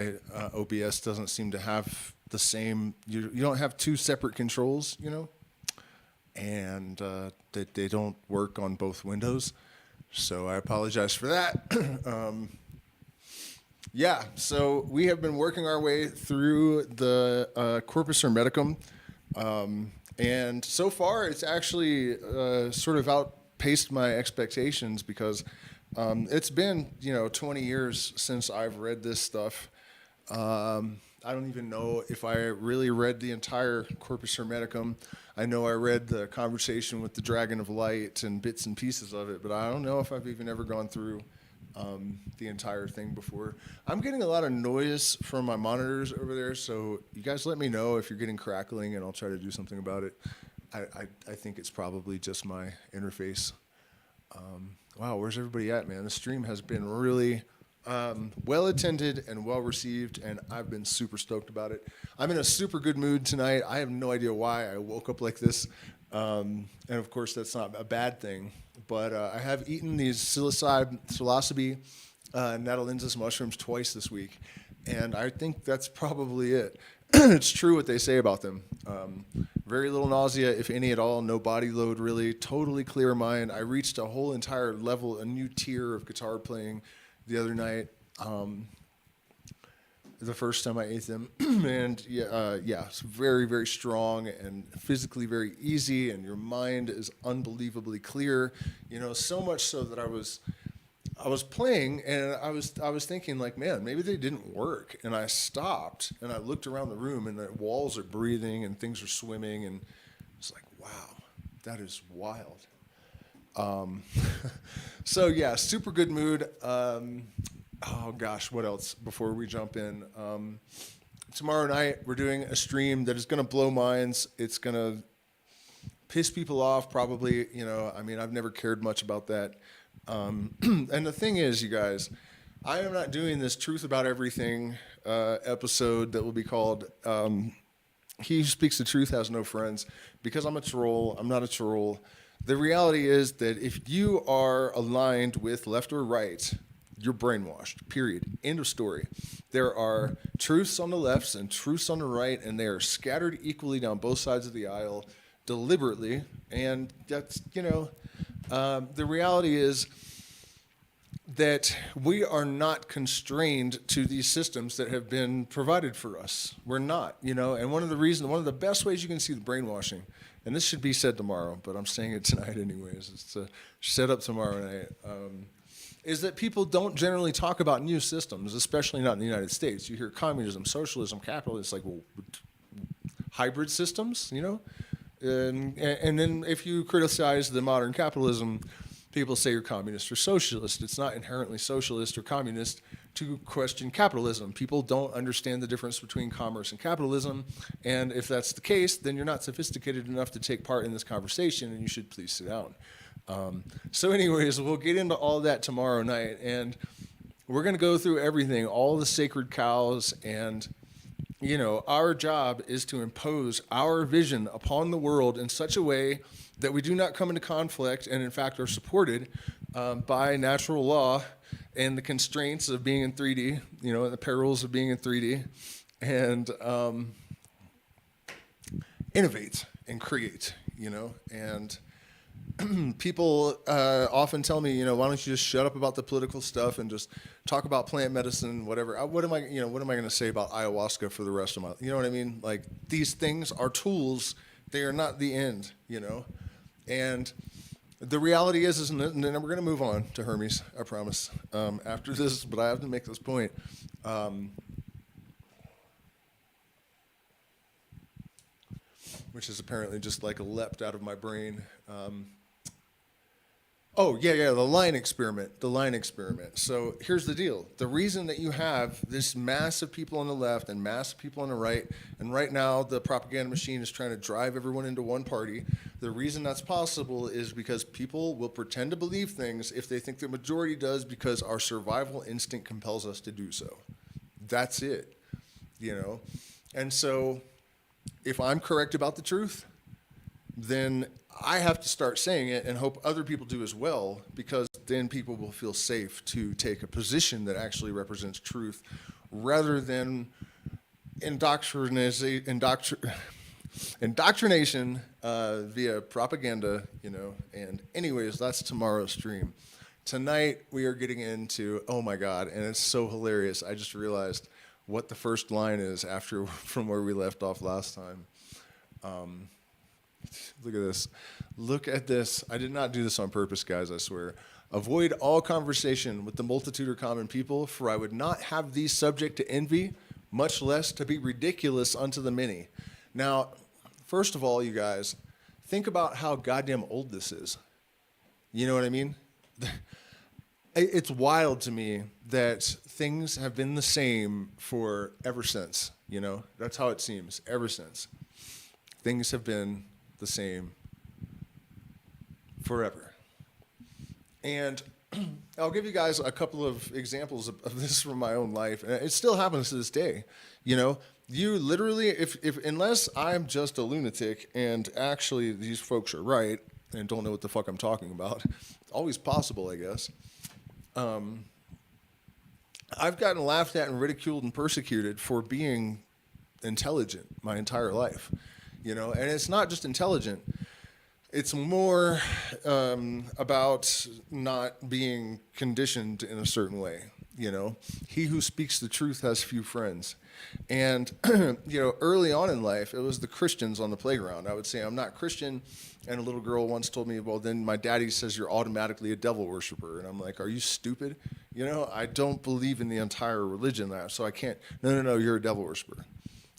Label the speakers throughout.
Speaker 1: OBS doesn't seem to have the same. You don't have two separate controls, and they don't work on both windows. So I apologize for that. Yeah, so we have been working our way through the Corpus Hermeticum, and so far it's actually sort of outpaced my expectations because it's been 20 years since I've read this stuff. I don't even know if I really read the entire Corpus Hermeticum. I know I read the Conversation with the Dragon of Light and bits and pieces of it, but I don't know if I've even ever gone through the entire thing before. I'm getting a lot of noise from my monitors over there, so you guys let me know if you're getting crackling, and I'll try to do something about it. I think it's probably just my interface. Wow, where's everybody at, man? The stream has been really well attended and well received, and I've been super stoked about it. I'm in a super good mood tonight. I have no idea why I woke up like this, and of course that's not a bad thing. But I have eaten these psilocybe natalensis mushrooms twice this week, and I think that's probably it. It's true what they say about them. Very little nausea, if any at all, no body load really, totally clear mind. I reached a whole entire level, a new tier of guitar playing the other night, the first time I ate them. And yeah, it's very, very strong and physically very easy, and your mind is unbelievably clear. So much so that I was playing, and I was thinking, like, man, maybe they didn't work. And I stopped, and I looked around the room, and the walls are breathing, and things are swimming, and it's like, wow, that is wild. So yeah, super good mood. Oh gosh, what else before we jump in? Tomorrow night we're doing a stream that is going to blow minds. It's going to piss people off probably. I've never cared much about that. And the thing is, you guys, I am not doing this truth about everything episode that will be called He Who Speaks the Truth Has No Friends, because I'm a troll. I'm not a troll. The reality is that if you are aligned with left or right, you're brainwashed, period. End of story. There are truths on the left and truths on the right, and they are scattered equally down both sides of the aisle deliberately. And that's, the reality is that we are not constrained to these systems that have been provided for us. We're not, and one of the best ways you can see the brainwashing, and this should be said tomorrow, but I'm saying it tonight anyways, it's set up tomorrow night, is that people don't generally talk about new systems, especially not in the United States. You hear communism, socialism, capitalism, it's like, well, hybrid systems, And then if you criticize the modern capitalism, people say you're communist or socialist. It's not inherently socialist or communist to question capitalism. People don't understand the difference between commerce and capitalism, and if that's the case, then you're not sophisticated enough to take part in this conversation, and you should please sit down. So anyways, we'll get into all that tomorrow night, and we're going to go through everything, all the sacred cows, and our job is to impose our vision upon the world in such a way that we do not come into conflict and, in fact, are supported by natural law and the constraints of being in 3D, and the perils of being in 3D, and innovate and create, and people often tell me, why don't you just shut up about the political stuff and just talk about plant medicine, whatever. What am I going to say about ayahuasca for the rest of my, you know what I mean? Like, these things are tools. They are not the end, And the reality is, and then we're going to move on to Hermes, I promise, after this, but I have to make this point. Which is apparently just like leapt out of my brain. The line experiment. So here's the deal. The reason that you have this mass of people on the left and mass of people on the right, and right now the propaganda machine is trying to drive everyone into one party, the reason that's possible is because people will pretend to believe things if they think the majority does, because our survival instinct compels us to do so. That's it, And so if I'm correct about the truth, then I have to start saying it and hope other people do as well, because then people will feel safe to take a position that actually represents truth rather than indoctrination via propaganda, and anyways, that's tomorrow's stream. Tonight we are getting into, oh my God, and it's so hilarious. I just realized what the first line is from where we left off last time. Look at this. Look at this. I did not do this on purpose, guys, I swear. Avoid all conversation with the multitude or common people, for I would not have thee subject to envy, much less to be ridiculous unto the many. Now, first of all, you guys, think about how goddamn old this is. You know what I mean? It's wild to me that things have been the same for ever since, That's how it seems, ever since. Things have been the same forever. And I'll give you guys a couple of examples of this from my own life, and it still happens to this day. You literally, if unless I'm just a lunatic and actually these folks are right and don't know what the fuck I'm talking about, it's always possible, I guess. I've gotten laughed at and ridiculed and persecuted for being intelligent my entire life, and it's not just intelligent. It's more about not being conditioned in a certain way, He who speaks the truth has few friends. And, early on in life, it was the Christians on the playground. I would say I'm not Christian, and a little girl once told me, well, then my daddy says you're automatically a devil worshiper. And I'm like, are you stupid? I don't believe in the entire religion, so I can't. No, you're a devil worshiper.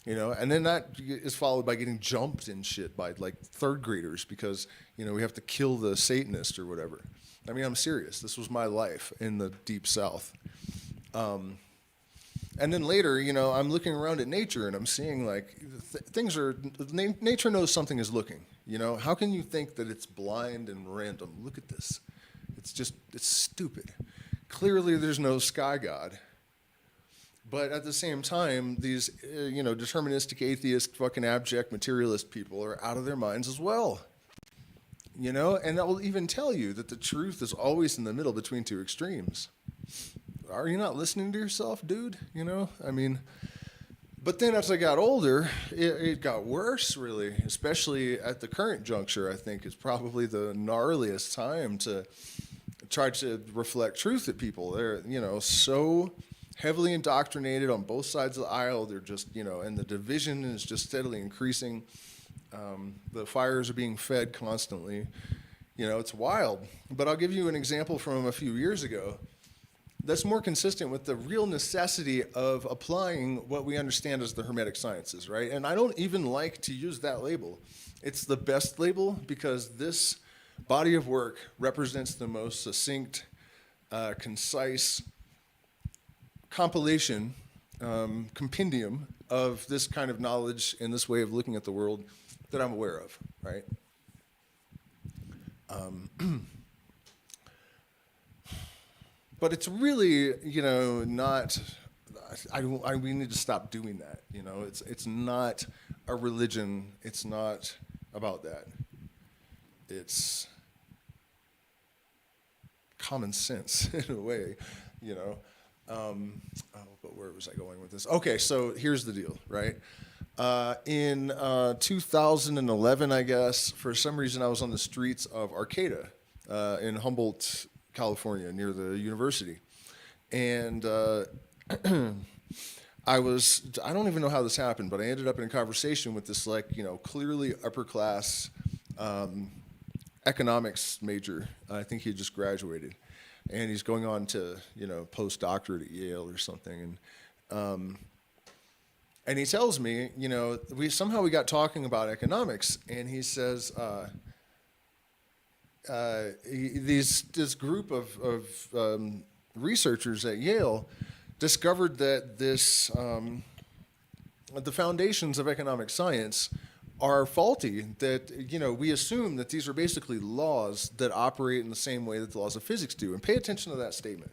Speaker 1: And then that is followed by getting jumped and shit by like third graders because, we have to kill the Satanist or whatever. I mean, I'm serious. This was my life in the deep South. And then later, I'm looking around at nature and I'm seeing like nature knows something is looking, How can you think that it's blind and random? Look at this. It's stupid. Clearly there's no sky god. But at the same time, these, deterministic, atheist, fucking abject, materialist people are out of their minds as well. And that will even tell you that the truth is always in the middle between two extremes. Are you not listening to yourself, dude? But then as I got older, it got worse, really, especially at the current juncture. I think is probably the gnarliest time to try to reflect truth at people. They're, so heavily indoctrinated on both sides of the aisle. They're just, and the division is just steadily increasing. The fires are being fed constantly. It's wild. But I'll give you an example from a few years ago that's more consistent with the real necessity of applying what we understand as the Hermetic sciences, right? And I don't even like to use that label. It's the best label because this body of work represents the most succinct, concise compilation, compendium of this kind of knowledge and this way of looking at the world that I'm aware of, right? But it's really, not. We need to stop doing that. It's not a religion. It's not about that. It's common sense in a way, but where was I going with this? Okay, so here's the deal, right? In 2011, I guess, for some reason I was on the streets of Arcata in Humboldt, California, near the university. And I don't even know how this happened, but I ended up in a conversation with this, clearly upper class economics major. I think he had just graduated. And he's going on to, postdoctorate at Yale or something. And he tells me, we got talking about economics, and he says, this group of researchers at Yale discovered that the foundations of economic science are faulty, that, we assume that these are basically laws that operate in the same way that the laws of physics do. And pay attention to that statement.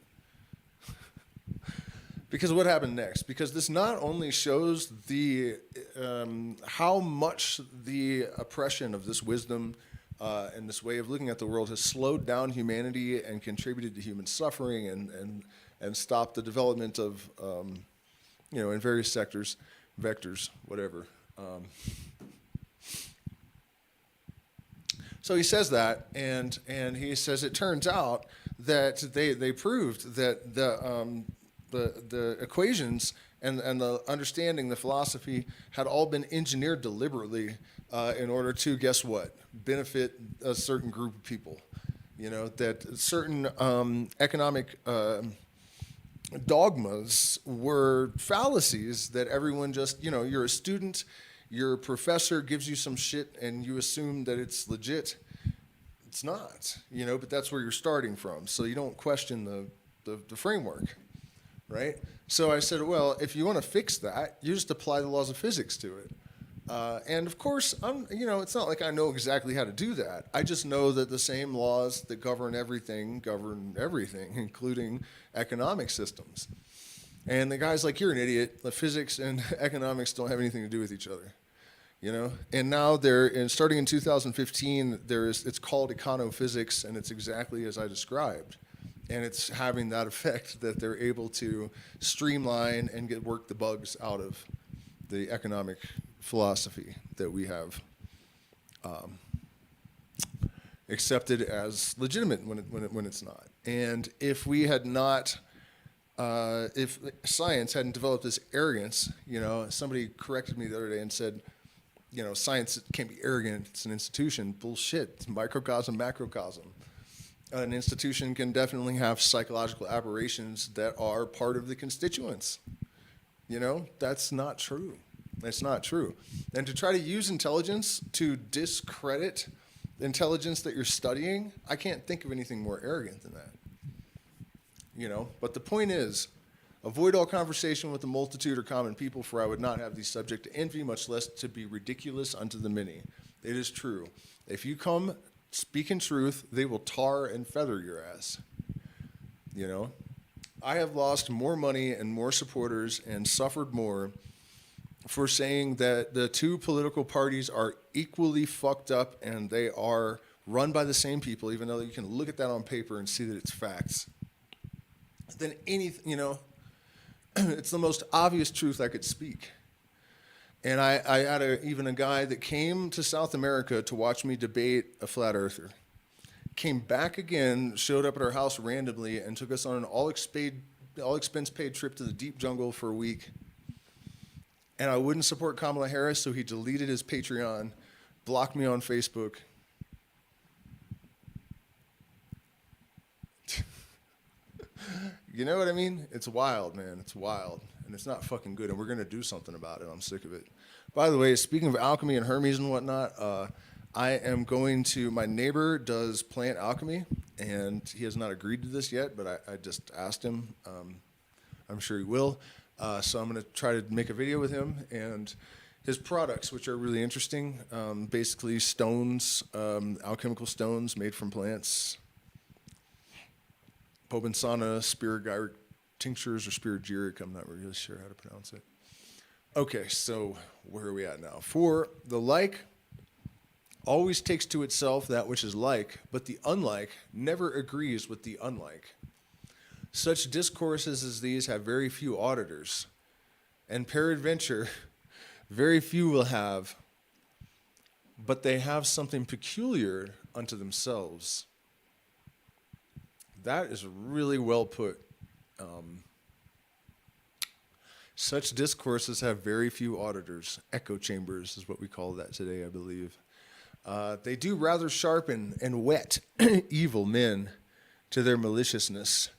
Speaker 1: Because what happened next? Because this not only shows how much the oppression of this wisdom and this way of looking at the world has slowed down humanity and contributed to human suffering and stopped the development of in various sectors, vectors, whatever. So he says that, and he says it turns out that they proved that the equations and the understanding, the philosophy had all been engineered deliberately in order to, guess what, benefit a certain group of people. That certain economic dogmas were fallacies that everyone just, you're a student, your professor gives you some shit and you assume that it's legit. It's not, but that's where you're starting from. So you don't question the framework, right? So I said, well, if you want to fix that, you just apply the laws of physics to it. And of course, it's not like I know exactly how to do that. I just know that the same laws that govern everything, including economic systems. And the guy's like, you're an idiot. The physics and economics don't have anything to do with each other. And now starting in 2015, it's called econophysics, and it's exactly as I described. And it's having that effect that they're able to streamline and work the bugs out of the economic philosophy that we have accepted as legitimate when it's not. And if we had not, if science hadn't developed this arrogance, somebody corrected me the other day and said, science can't be arrogant, it's an institution. Bullshit, it's microcosm, macrocosm. An institution can definitely have psychological aberrations that are part of the constituents. That's not true. That's not true. And to try to use intelligence to discredit the intelligence that you're studying, I can't think of anything more arrogant than that. But the point is, avoid all conversation with the multitude or common people, for I would not have thee subject to envy, much less to be ridiculous unto the many. It is true. If you come speaking truth, they will tar and feather your ass. I have lost more money and more supporters and suffered more for saying that the two political parties are equally fucked up and they are run by the same people, even though you can look at that on paper and see that it's facts. Than anything, it's the most obvious truth I could speak. And I had even a guy that came to South America to watch me debate a flat earther. Came back again, showed up at our house randomly, and took us on an all expense paid trip to the deep jungle for a week. And I wouldn't support Kamala Harris, so he deleted his Patreon, blocked me on Facebook. You know what I mean? It's wild, man. It's wild. And it's not fucking good, and we're going to do something about it. I'm sick of it. By the way, speaking of alchemy and Hermes and whatnot, I am going to, my neighbor does plant alchemy, and he has not agreed to this yet, but I just asked him. I'm sure he will. So I'm going to try to make a video with him and his products, which are really interesting. Basically stones, alchemical stones made from plants. Pobensana, spirogiric tinctures, or spirogiric, I'm not really sure how to pronounce it. Okay, so where are we at now? For the like always takes to itself that which is like, but the unlike never agrees with the unlike. Such discourses as these have very few auditors, and peradventure, very few will have, but they have something peculiar unto themselves. That is really well put. Such discourses have very few auditors. Echo chambers is what we call that today, I believe. They do rather sharpen and whet evil men to their maliciousness.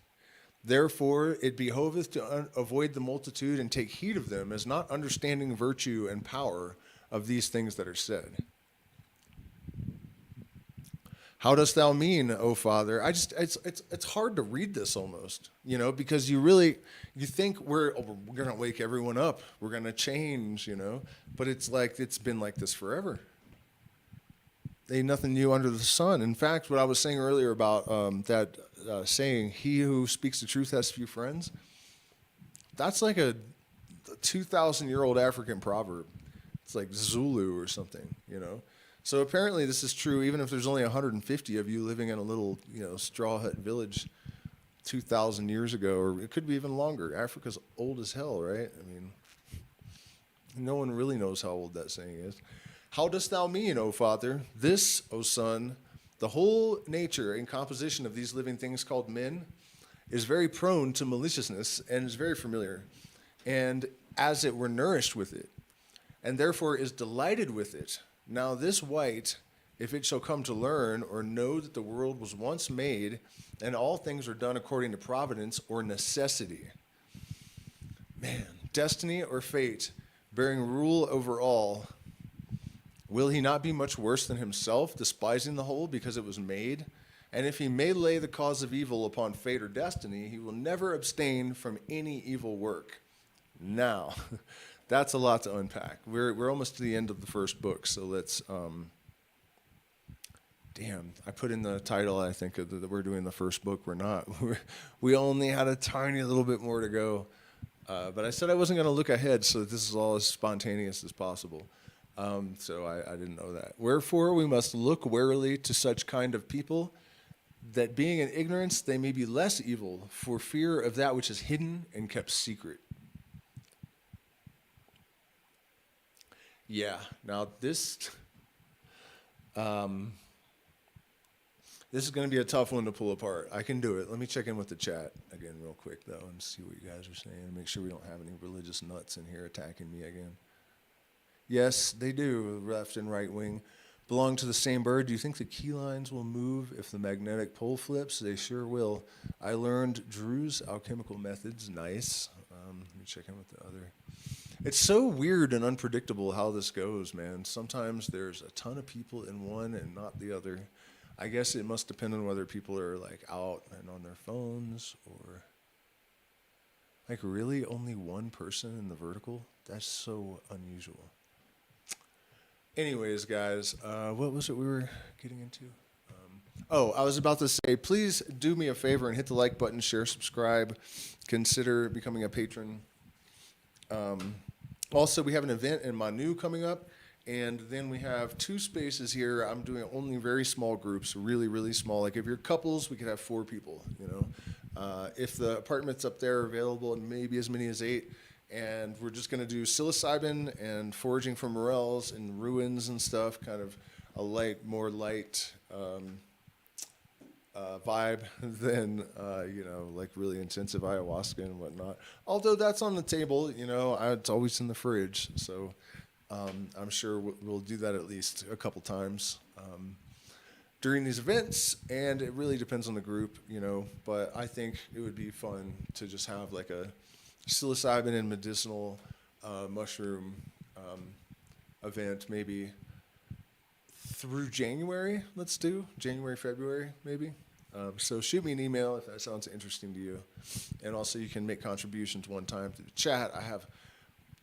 Speaker 1: Therefore, it behoveth to avoid the multitude and take heed of them, as not understanding virtue and power of these things that are said. How dost thou mean, O Father? It's hard to read this almost, because you think we're going to wake everyone up. We're going to change, but it's like it's been like this forever. Ain't nothing new under the sun. In fact, what I was saying earlier about that saying, he who speaks the truth has few friends, that's like a 2,000-year-old African proverb. It's like Zulu or something, So apparently this is true even if there's only 150 of you living in a little, straw hut village 2,000 years ago, or it could be even longer. Africa's old as hell, right? I mean, no one really knows how old that saying is. How dost thou mean, O Father? This, O Son, the whole nature and composition of these living things called men is very prone to maliciousness and is very familiar, and as it were nourished with it, and therefore is delighted with it. Now this wight, if it shall come to learn or know that the world was once made, and all things are done according to providence or necessity. Man, destiny or fate, bearing rule over all, will he not be much worse than himself, despising the whole because it was made? And if he may lay the cause of evil upon fate or destiny, he will never abstain from any evil work. Now, that's a lot to unpack. We're almost to the end of the first book, so let's, damn, I put in the title, I think, that we're doing the first book. We're not. We only had a tiny little bit more to go. But I said I wasn't going to look ahead, so this is all as spontaneous as possible. So I didn't know that. Wherefore we must look warily to such kind of people, that being in ignorance they may be less evil, for fear of that which is hidden and kept secret. Yeah, now this is going to be a tough one to pull apart. I can do it. Let me check in with the chat again real quick, though, and see what you guys are saying, and make sure we don't have any religious nuts in here attacking me again. Yes, they do, left and right wing. Belong to the same bird. Do you think the key lines will move if the magnetic pole flips? They sure will. I learned Drew's alchemical methods. Nice. Let me check in with the other. It's so weird and unpredictable how this goes, man. Sometimes there's a ton of people in one and not the other. I guess it must depend on whether people are like out and on their phones, or like really only one person in the vertical. That's so unusual. Anyways, guys, what was it we were getting into? I was about to say, please do me a favor and hit the like button, share, subscribe, consider becoming a patron. Also, we have an event in Manu coming up, and then we have 2 spaces here. I'm doing only very small groups, really, really small. Like if you're couples, we could have 4 people, you know. If the apartments up there are available, and maybe as many as 8, and we're just going to do psilocybin and foraging for morels and ruins and stuff, kind of a more light vibe than, like really intensive ayahuasca and whatnot. Although that's on the table, it's always in the fridge. So I'm sure we'll do that at least a couple times during these events. And it really depends on the group, but I think it would be fun to just have like a psilocybin and medicinal mushroom event, maybe through January. Let's do January, February, maybe. So shoot me an email if that sounds interesting to you. And also you can make contributions one time through the chat. I have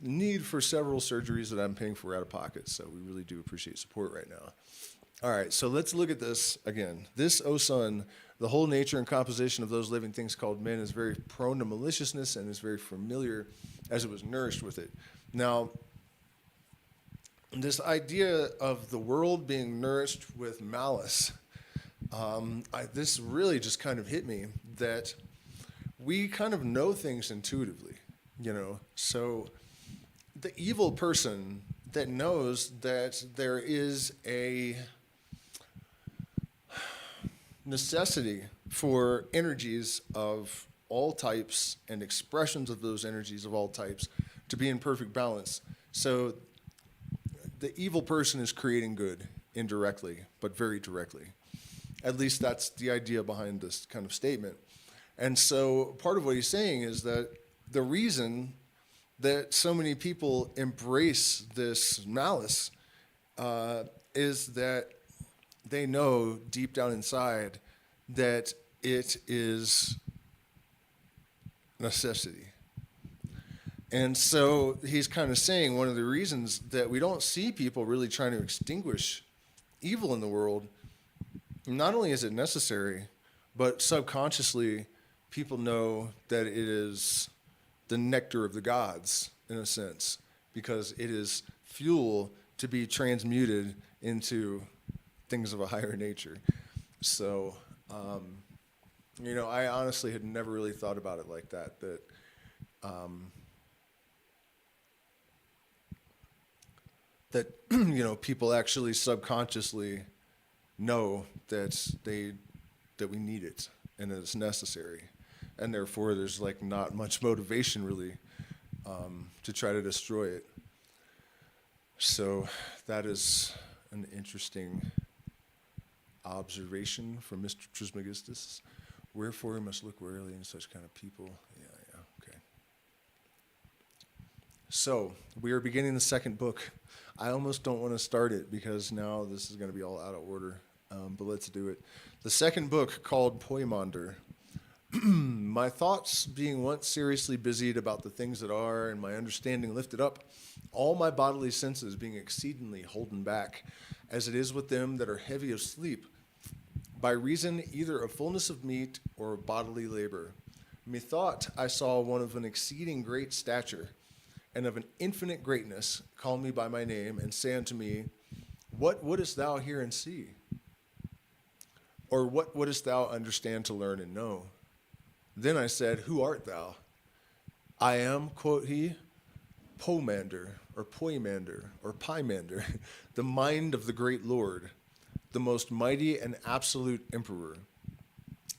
Speaker 1: need for several surgeries that I'm paying for out of pocket, so we really do appreciate support right now. All right, so let's look at this again. This, O Son, the whole nature and composition of those living things called men is very prone to maliciousness and is very familiar as it was nourished with it. Now, this idea of the world being nourished with malice, this really just kind of hit me that we kind of know things intuitively, So the evil person that knows that there is a necessity for energies of all types and expressions of those energies of all types to be in perfect balance. So the evil person is creating good indirectly, but very directly. At least that's the idea behind this kind of statement. And so part of what he's saying is that the reason that so many people embrace this malice is that they know deep down inside that it is necessity. And so he's kind of saying one of the reasons that we don't see people really trying to extinguish evil in the world, not only is it necessary, but subconsciously people know that it is the nectar of the gods, in a sense, because it is fuel to be transmuted into things of a higher nature. So I honestly had never really thought about it like that. That people actually subconsciously know that we need it and that it's necessary, and therefore there's like not much motivation really to try to destroy it. So that is an interesting observation from Mr. Trismegistus. Wherefore we must look warily in such kind of people. Yeah, okay. So we are beginning the second book. I almost don't want to start it because now this is going to be all out of order, but let's do it. The second book, called Poimander. My thoughts being once seriously busied about the things that are, and my understanding lifted up, all my bodily senses being exceedingly holden back, as it is with them that are heavy of sleep, by reason either of fullness of meat or of bodily labor. Methought I saw one of an exceeding great stature, and of an infinite greatness, call me by my name, and say unto me, What wouldest thou hear and see? Or what wouldest thou understand to learn and know? Then I said, Who art thou? I am, quote he, Pomander, or Poimander, or Pymander, the mind of the great Lord, the most mighty and absolute emperor.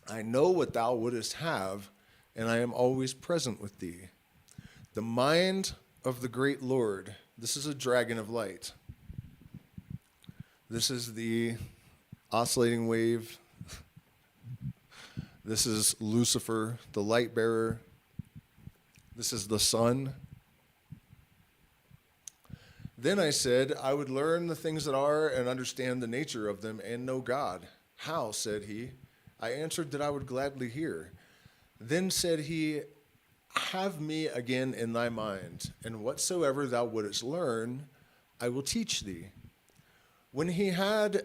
Speaker 1: I know what thou wouldest have, and I am always present with thee. The mind of the great Lord. This is a dragon of light. This is the oscillating wave. This is Lucifer, the light bearer. This is the sun. Then I said, I would learn the things that are and understand the nature of them and know God. How, said he. I answered that I would gladly hear. Then said he, Have me again in thy mind, and whatsoever thou wouldest learn, I will teach thee. When he had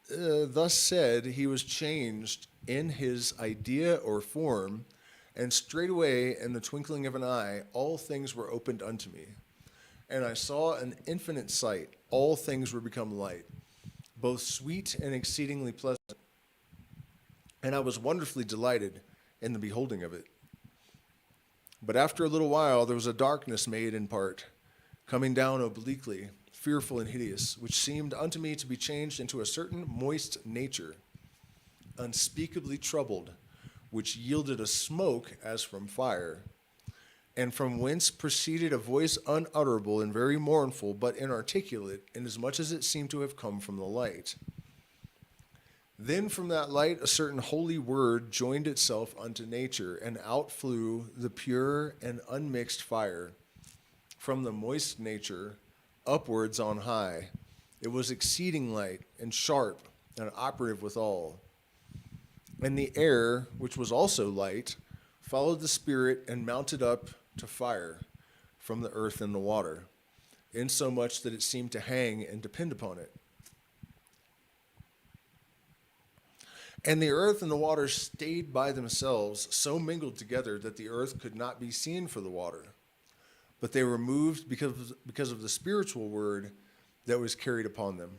Speaker 1: thus said, he was changed in his idea or form, and straightway in the twinkling of an eye all things were opened unto me. And I saw an infinite sight, all things were become light, both sweet and exceedingly pleasant. And I was wonderfully delighted in the beholding of it. But after a little while there was a darkness made in part, coming down obliquely, fearful and hideous, which seemed unto me to be changed into a certain moist nature, unspeakably troubled, which yielded a smoke as from fire, and from whence proceeded a voice unutterable and very mournful, but inarticulate, inasmuch as it seemed to have come from the light. Then from that light a certain holy word joined itself unto nature, and out flew the pure and unmixed fire from the moist nature upwards on high. It was exceeding light and sharp and operative withal. And the air, which was also light, followed the spirit and mounted up to fire from the earth and the water, insomuch that it seemed to hang and depend upon it. And the earth and the water stayed by themselves, so mingled together that the earth could not be seen for the water, but they were moved because of the spiritual word that was carried upon them.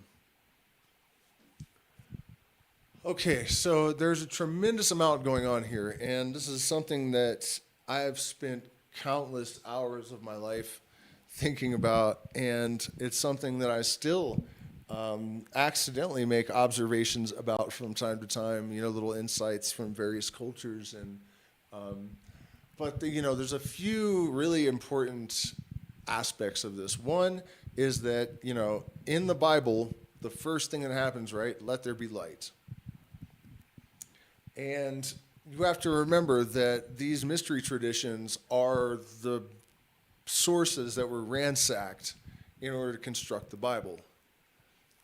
Speaker 1: Okay, so there's a tremendous amount going on here, and this is something that I have spent countless hours of my life thinking about, and it's something that I still accidentally make observations about from time to time, little insights from various cultures. But there's a few really important aspects of this. One is that, in the Bible, the first thing that happens, right, let there be light. And you have to remember that these mystery traditions are the sources that were ransacked in order to construct the Bible.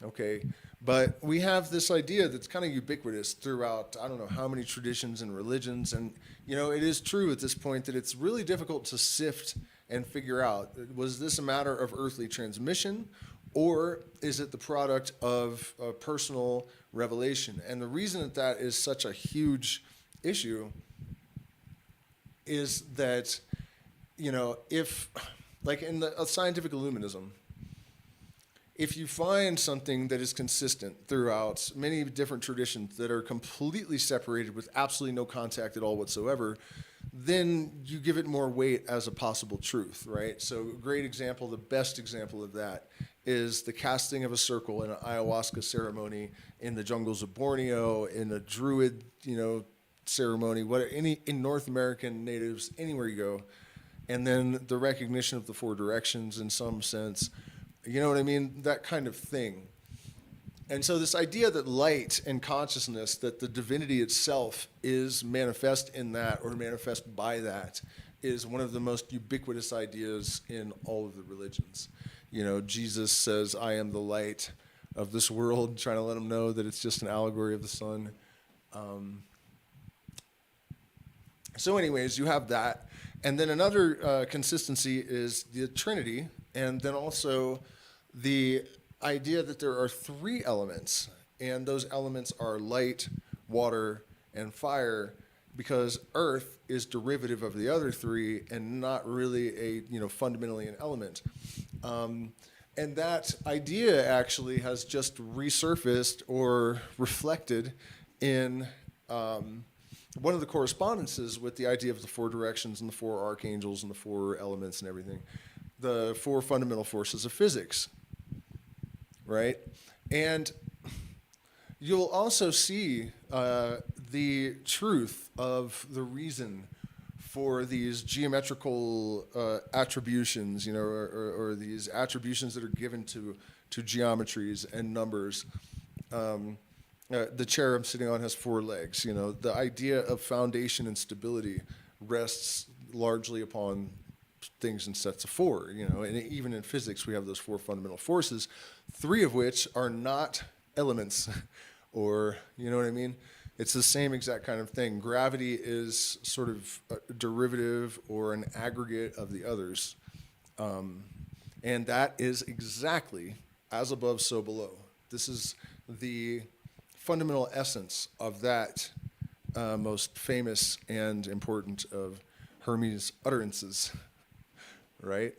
Speaker 1: Okay, but we have this idea that's kind of ubiquitous throughout, I don't know how many traditions and religions, and it is true at this point that it's really difficult to sift and figure out, was this a matter of earthly transmission, or is it the product of personal revelation? And the reason that is such a huge issue is that, if, like in the scientific illuminism, if you find something that is consistent throughout many different traditions that are completely separated with absolutely no contact at all whatsoever, then you give it more weight as a possible truth, right? So a great example, the best example of that is the casting of a circle in an ayahuasca ceremony in the jungles of Borneo, in a druid, ceremony, in North American natives, anywhere you go, and then the recognition of the four directions in some sense. You know what I mean? That kind of thing. And so this idea that light and consciousness, that the divinity itself is manifest in that or manifest by that, is one of the most ubiquitous ideas in all of the religions. Jesus says, I am the light of this world, trying to let them know that it's just an allegory of the sun. So anyways, you have that. And then another consistency is the Trinity, and then also the idea that there are three elements, and those elements are light, water, and fire, because earth is derivative of the other three and not really fundamentally an element. And that idea actually has just resurfaced or reflected in one of the correspondences with the idea of the four directions and the four archangels and the four elements and everything, the four fundamental forces of physics, right? And you'll also see the truth of the reason for these geometrical attributions, or these attributions that are given to geometries and numbers. The chair I'm sitting on has four legs. The idea of foundation and stability rests largely upon things in sets of four. And even in physics, we have those four fundamental forces, three of which are not elements, or you know what I mean? It's the same exact kind of thing. Gravity is sort of a derivative or an aggregate of the others. And that is exactly as above, so below. This is the fundamental essence of that most famous and important of Hermes' utterances, right?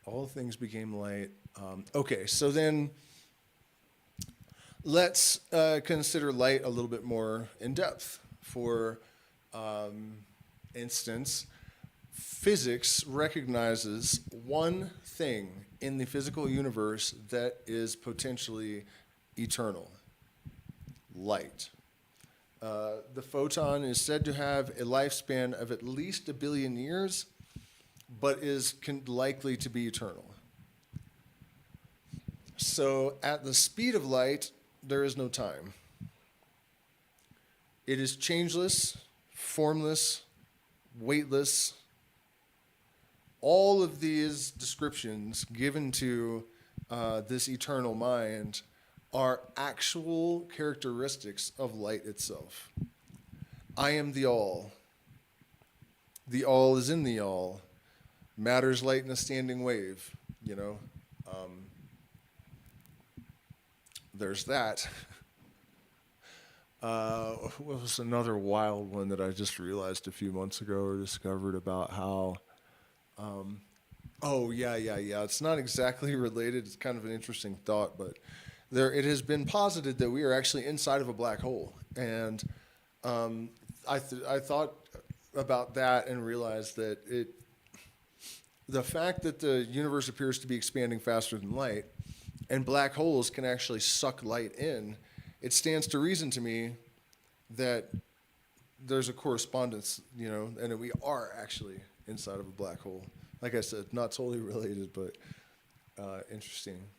Speaker 1: All things became light. Okay, so then let's consider light a little bit more in depth. For instance, physics recognizes one thing in the physical universe that is potentially eternal: light. The photon is said to have a lifespan of at least 1 billion years, but is likely to be eternal. So at the speed of light, there is no time. It is changeless, formless, weightless. All of these descriptions given to this eternal mind are actual characteristics of light itself. I am the all. The all is in the all. Matter's light in a standing wave, There's that. What was another wild one that I just realized a few months ago or discovered about how, it's not exactly related. It's kind of an interesting thought, but it has been posited that we are actually inside of a black hole. And I thought about that and realized that the fact that the universe appears to be expanding faster than light, and black holes can actually suck light in, it stands to reason to me that there's a correspondence, and that we are actually inside of a black hole. Like I said, not totally related, but interesting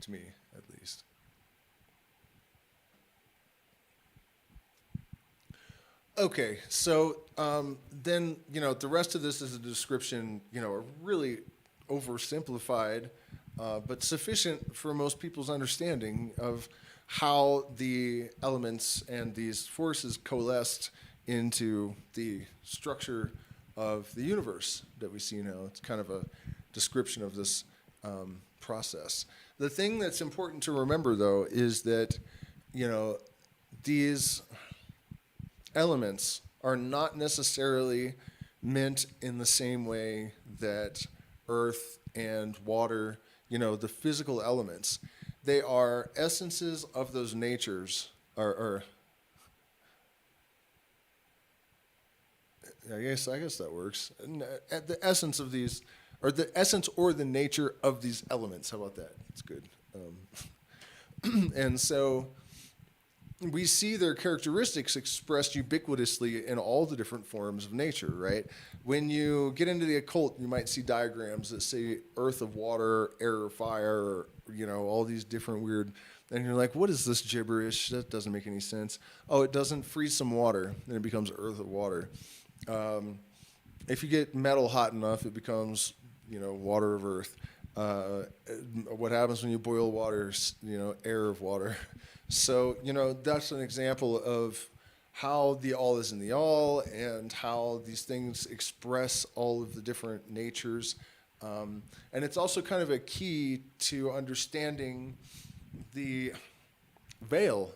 Speaker 1: to me, at least. Okay, so then, the rest of this is a description, a really oversimplified, but sufficient for most people's understanding of how the elements and these forces coalesced into the structure of the universe that we see now. It's kind of a description of this process. The thing that's important to remember, though, is that, these elements are not necessarily meant in the same way that earth and water, the physical elements, they are essences of those natures, or I guess that works. The essence of these, or the essence or the nature of these elements. How about that? It's good. And so we see their characteristics expressed ubiquitously in all the different forms of nature, right? When you get into the occult, you might see diagrams that say earth of water, air of fire, all these different weird, and you're like, what is this gibberish? That doesn't make any sense. Oh, it doesn't freeze some water, then it becomes earth of water. If you get metal hot enough, it becomes, water of earth. What happens when you boil water, air of water. So, that's an example of how the all is in the all and how these things express all of the different natures. And it's also kind of a key to understanding the veil,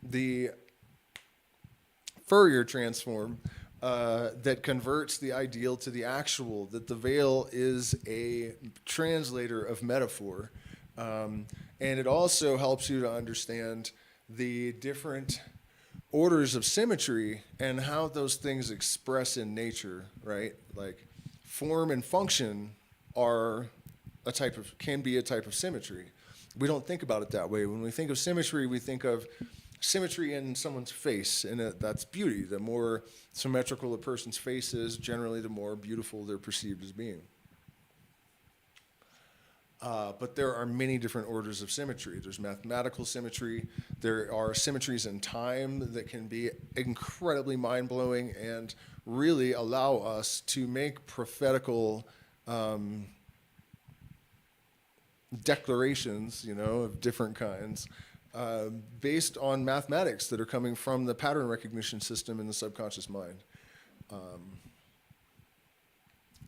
Speaker 1: the Fourier transform that converts the ideal to the actual, that the veil is a translator of metaphor. And it also helps you to understand the different orders of symmetry and how those things express in nature, right? Like form and function can be a type of symmetry. We don't think about it that way. When we think of symmetry, we think of symmetry in someone's face, and that's beauty. The more symmetrical a person's face is, generally the more beautiful they're perceived as being. But there are many different orders of symmetry. There's mathematical symmetry. There are symmetries in time that can be incredibly mind-blowing and really allow us to make prophetical declarations, of different kinds, based on mathematics that are coming from the pattern recognition system in the subconscious mind.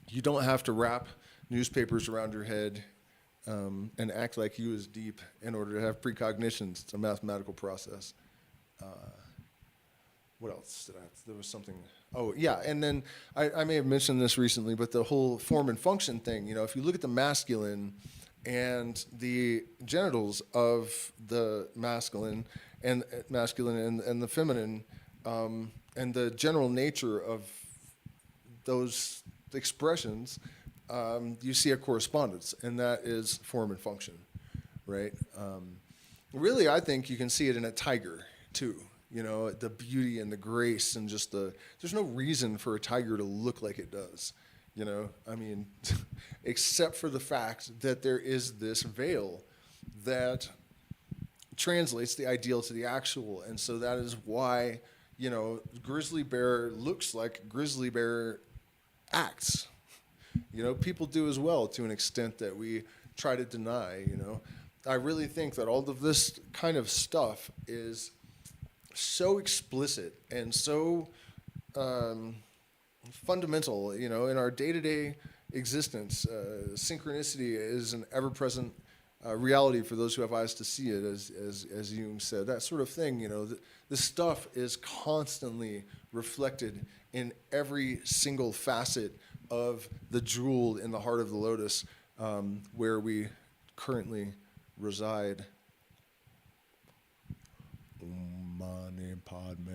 Speaker 1: You don't have to wrap newspapers around your head and act like you is deep in order to have precognitions. It's a mathematical process. What else there was something. Oh, yeah, and then I may have mentioned this recently, but the whole form and function thing, if you look at the masculine and the genitals of the masculine and the feminine, and the general nature of those expressions, you see a correspondence, and that is form and function, right? Really, I think you can see it in a tiger, too. The beauty and the grace and just there's no reason for a tiger to look like it does. Except for the fact that there is this veil that translates the ideal to the actual. And so that is why, grizzly bear looks like grizzly bear acts. People do as well to an extent that we try to deny, I really think that all of this kind of stuff is so explicit and so fundamental, in our day-to-day existence. Synchronicity is an ever-present reality for those who have eyes to see it, as Jung said. That sort of thing, this stuff is constantly reflected in every single facet of the jewel in the heart of the lotus, where we currently reside. Mani Padme.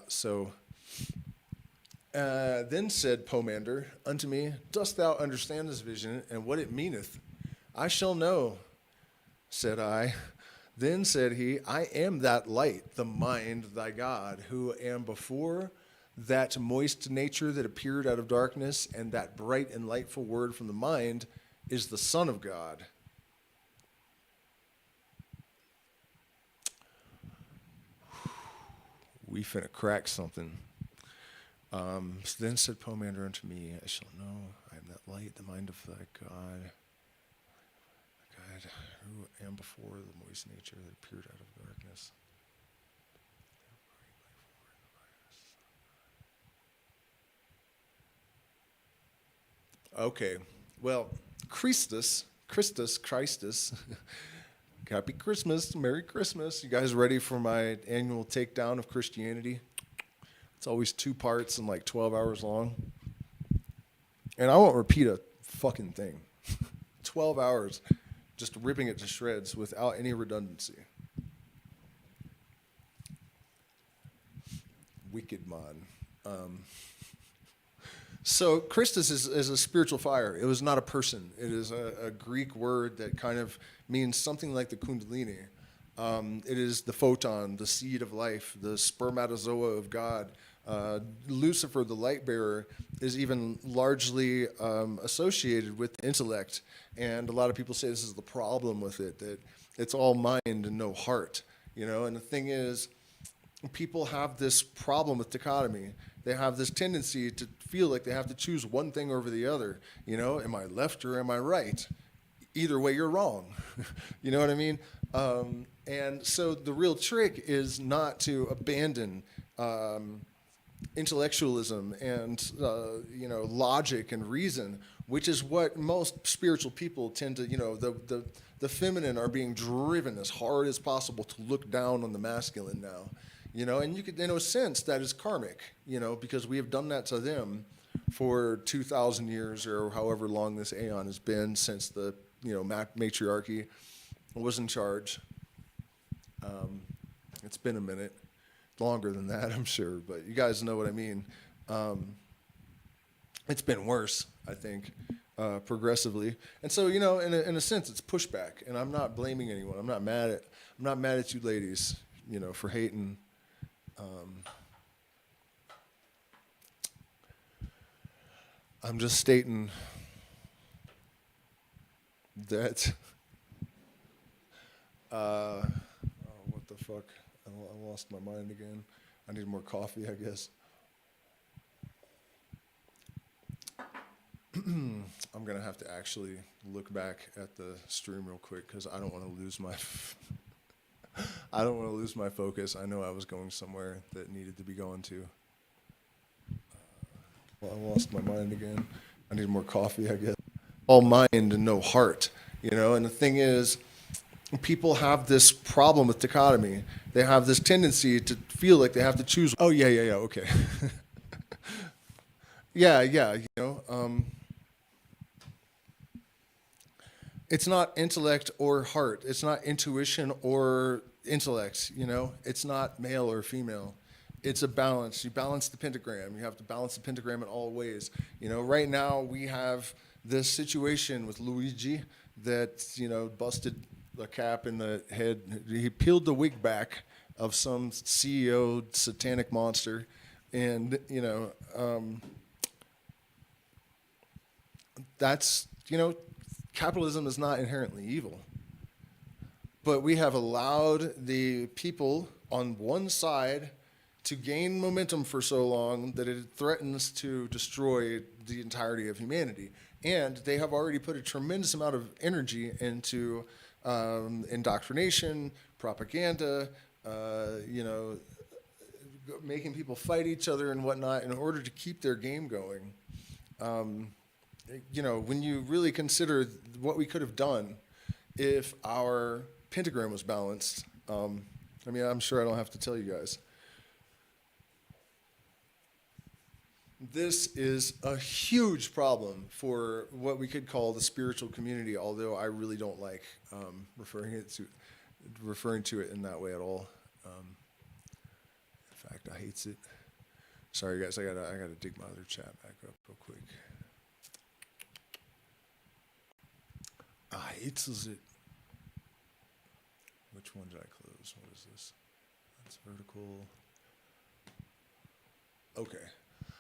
Speaker 1: So then said Pomander unto me, dost thou understand this vision and what it meaneth? I shall know, said I. Then said he, I am that light, the mind, thy God, who am before that moist nature that appeared out of darkness, and that bright and lightful word from the mind is the Son of God. We finna crack something. Then said Pomander unto me, I shall know, I am that light, the mind of thy God, who am before the moist nature that appeared out of darkness. Okay, well, Christus, Happy Christmas. Merry Christmas. You guys ready for my annual takedown of Christianity? It's always 2 parts and like 12 hours long. And I won't repeat a fucking thing. 12 hours just ripping it to shreds without any redundancy. Wicked man. So Christus is a spiritual fire. It was not a person. It is a Greek word that kind of means something like the kundalini. It is the photon, the seed of life, the spermatozoa of God. Lucifer, the light bearer, is even largely associated with intellect. And a lot of people say this is the problem with it, that it's all mind and no heart. You know, and the thing is, people have this problem with dichotomy. They have this tendency to feel like they have to choose one thing over the other. You know, am I left or am I right? Either way, you're wrong. You know what I mean? And so the real trick is not to abandon intellectualism and logic and reason, which is what most spiritual people tend to. The feminine are being driven as hard as possible to look down on the masculine now. You know, and you could, in a sense, that is karmic, because we have done that to them for 2,000 years or however long this aeon has been since the, matriarchy was in charge. It's been a minute, longer than that, I'm sure, but you guys know what I mean. It's been worse, I think, progressively. And so, in a sense, it's pushback, and I'm not blaming anyone. I'm not mad at you ladies, for hating. I'm just stating that, what the fuck? I lost my mind again. I need more coffee, I guess. I'm going to have to actually look back at the stream real quick because I don't want to lose my I don't want to lose my focus. I know I was going somewhere that needed to be going to. I lost my mind again. I need more coffee, I guess. All mind and no heart, and the thing is, people have this problem with dichotomy. They have this tendency to feel like they have to choose. Oh, yeah, okay. Yeah, it's not intellect or heart. It's not intuition or intellect, It's not male or female. It's a balance. You balance the pentagram. You have to balance the pentagram in all ways. Right now we have this situation with Luigi that, busted a cap in the head. He peeled the wig back of some CEO satanic monster. And, that's, capitalism is not inherently evil. But we have allowed the people on one side to gain momentum for so long that it threatens to destroy the entirety of humanity. And they have already put a tremendous amount of energy into indoctrination, propaganda, making people fight each other and whatnot in order to keep their game going. When you really consider what we could have done if our pentagram was balanced, I'm sure I don't have to tell you guys. This is a huge problem for what we could call the spiritual community, although I really don't like referring to it in that way at all. In fact, I hates it. Sorry, guys, I gotta dig my other chat back up real quick. I hates it. Which one did I close? What is this? That's vertical. Okay.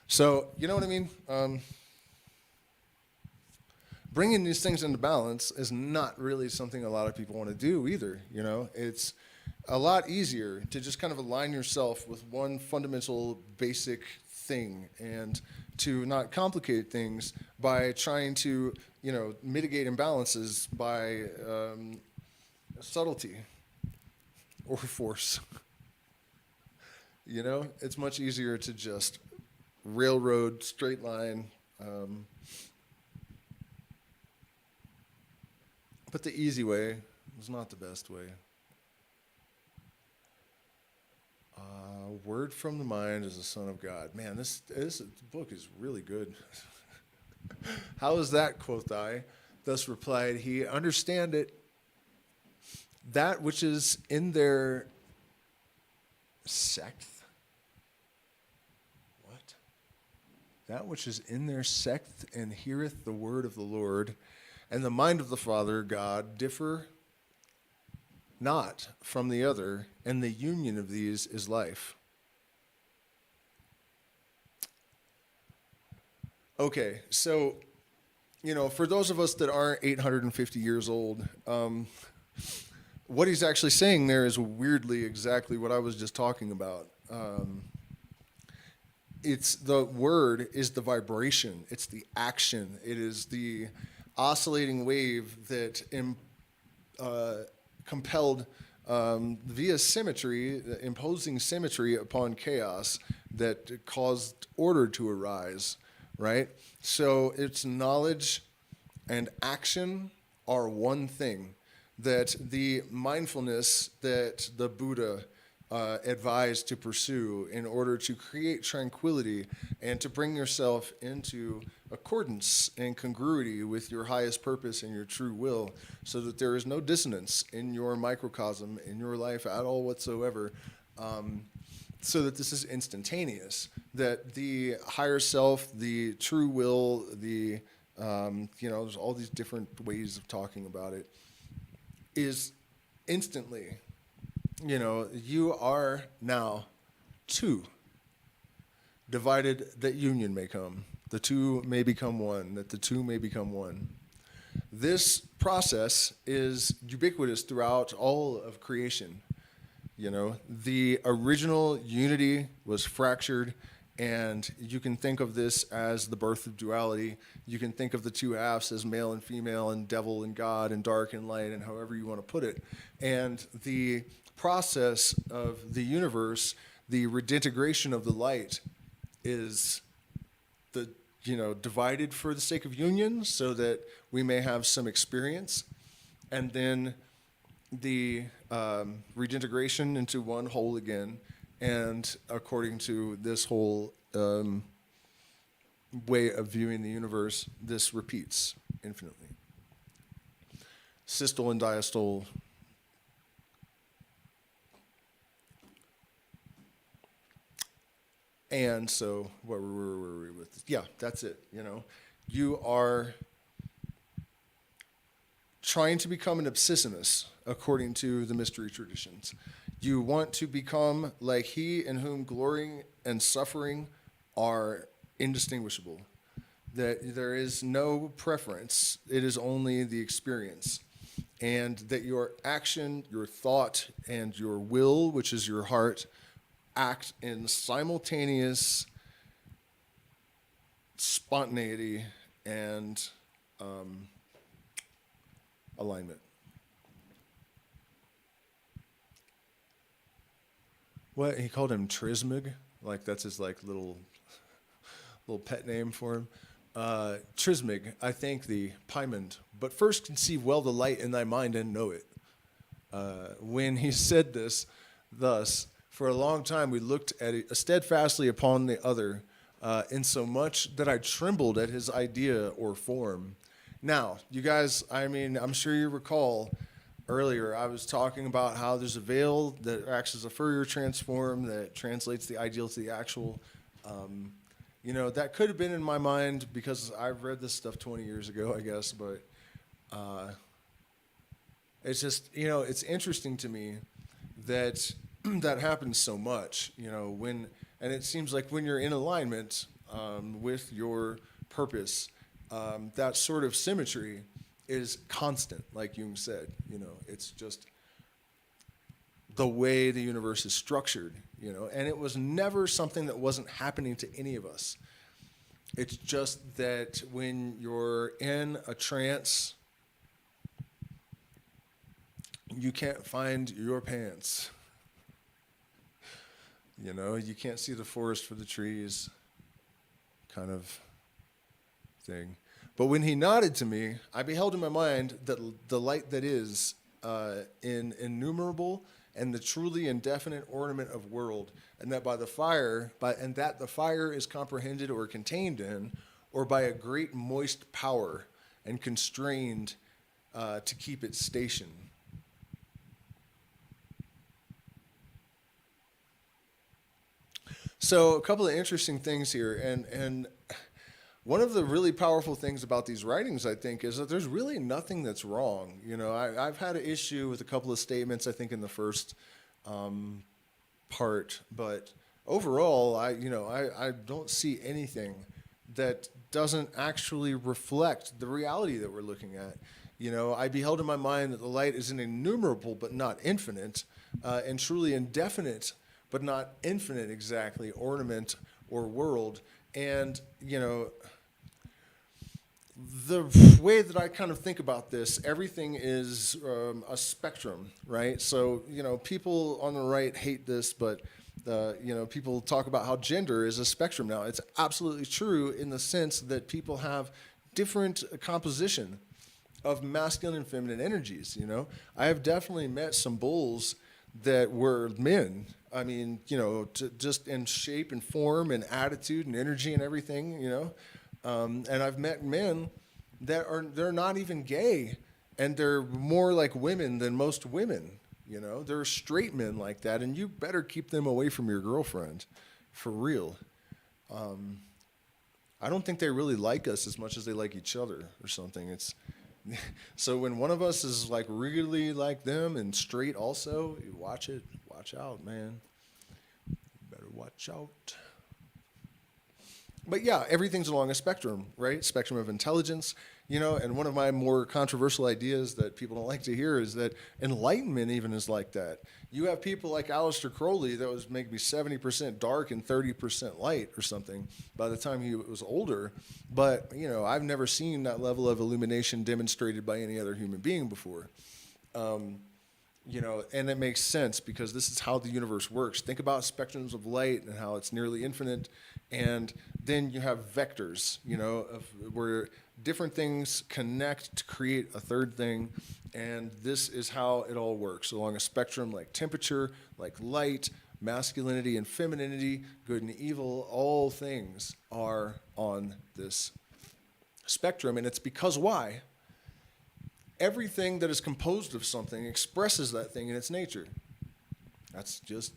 Speaker 1: So, you know what I mean? Bringing these things into balance is not really something a lot of people want to do either, It's a lot easier to just kind of align yourself with one fundamental basic thing and to not complicate things by trying to, mitigate imbalances by subtlety or force. It's much easier to just railroad, straight line. But the easy way, It's not the best way. Word from the mind is the Son of God. Man, this book is really good. How is that, quoth I? Thus replied he, understand it. That which is in their sect. What? That which is in their sect and heareth the word of the Lord, and the mind of the Father God differ not from the other, and the union of these is life. Okay, so, for those of us that aren't 850 years old, what he's actually saying there is weirdly exactly what I was just talking about. It's the word is the vibration. It's the action. It is the oscillating wave that compelled via symmetry, imposing symmetry upon chaos that caused order to arise, right? So it's knowledge and action are one thing. That the mindfulness that the Buddha advised to pursue in order to create tranquility and to bring yourself into accordance and congruity with your highest purpose and your true will, so that there is no dissonance in your microcosm, in your life at all whatsoever, so that this is instantaneous, that the higher self, the true will, there's all these different ways of talking about it, is instantly, you are now two, divided that union may come, the two may become one, that the two may become one. This process is ubiquitous throughout all of creation. The original unity was fractured, and you can think of this as the birth of duality. You can think of the two halves as male and female, and devil and God, and dark and light, and however you want to put it. And the process of the universe, the redintegration of the light, is divided for the sake of union, so that we may have some experience, and then the redintegration into one whole again. And according to this whole way of viewing the universe, this repeats infinitely. Systole and diastole. And so, where were we with this? Yeah, that's it. You are trying to become an abscissinus, according to the mystery traditions. You want to become like he in whom glory and suffering are indistinguishable. That there is no preference. It is only the experience. And that your action, your thought, and your will, which is your heart, act in simultaneous spontaneity and alignment. What he called him Trismeg, like that's his little pet name for him. Trismeg, I thank thee, Pymond, but first conceive well the light in thy mind and know it. When he said this, thus, for a long time we looked at it steadfastly upon the other, insomuch that I trembled at his idea or form. Now, you guys, I'm sure you recall earlier I was talking about how there's a veil that acts as a Fourier transform that translates the ideal to the actual. That could have been in my mind because I've read this stuff 20 years ago, I guess, but it's just, it's interesting to me that that happens so much, and it seems like when you're in alignment with your purpose, that sort of symmetry is constant, like Jung said. It's just the way the universe is structured, and it was never something that wasn't happening to any of us. It's just that when you're in a trance, you can't find your pants. You can't see the forest for the trees, kind of thing. But when he nodded to me, I beheld in my mind that the light that is in innumerable and the truly indefinite ornament of world, and that the fire is comprehended or contained in, or by a great moist power and constrained to keep its station. So a couple of interesting things here, and one of the really powerful things about these writings, I think, is that there's really nothing that's wrong. You know, I've had an issue with a couple of statements, I think, in the first part, but overall, I don't see anything that doesn't actually reflect the reality that we're looking at. You know, I beheld in my mind that the light is an innumerable but not infinite, and truly indefinite but not infinite exactly ornament or world. And, you know, the way that I kind of think about this, everything is a spectrum, right? So, you know, people on the right hate this, but, you know, people talk about how gender is a spectrum now. It's absolutely true in the sense that people have different composition of masculine and feminine energies, you know. I have definitely met some bulls that were men. I mean, you know, just in shape and form and attitude and energy and everything, you know. And I've met men they're not even gay, and they're more like women than most women, you know. There are straight men like that, and you better keep them away from your girlfriend, for real. I don't think they really like us as much as they like each other or something. It's so when one of us is like really like them and straight also, you watch out, man. You better watch out. But yeah, everything's along a spectrum, right? Spectrum of intelligence, you know, and one of my more controversial ideas that people don't like to hear is that enlightenment even is like that. You have people like Aleister Crowley that was maybe 70% dark and 30% light or something by the time he was older. But, you know, I've never seen that level of illumination demonstrated by any other human being before. You know, and it makes sense because this is how the universe works. Think about spectrums of light and how it's nearly infinite. And then you have vectors, you know, where different things connect to create a third thing. And this is how it all works along a spectrum like temperature, like light, masculinity and femininity, good and evil. All things are on this spectrum. And it's because why? Everything that is composed of something expresses that thing in its nature. That's just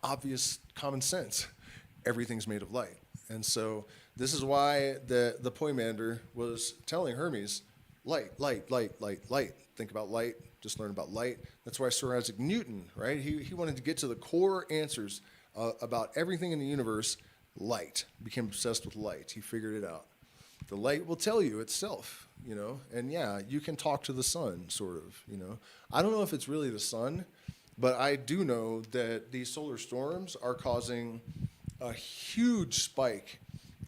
Speaker 1: obvious common sense. Everything's made of light. And so this is why the Poimander was telling Hermes, light, light, light, light, light. Think about light, just learn about light. That's why Sir Isaac Newton, right? He wanted to get to the core answers about everything in the universe. Light. Became obsessed with light. He figured it out. The light will tell you itself, you know, and yeah, you can talk to the sun, sort of, you know. I don't know if it's really the sun, but I do know that these solar storms are causing a huge spike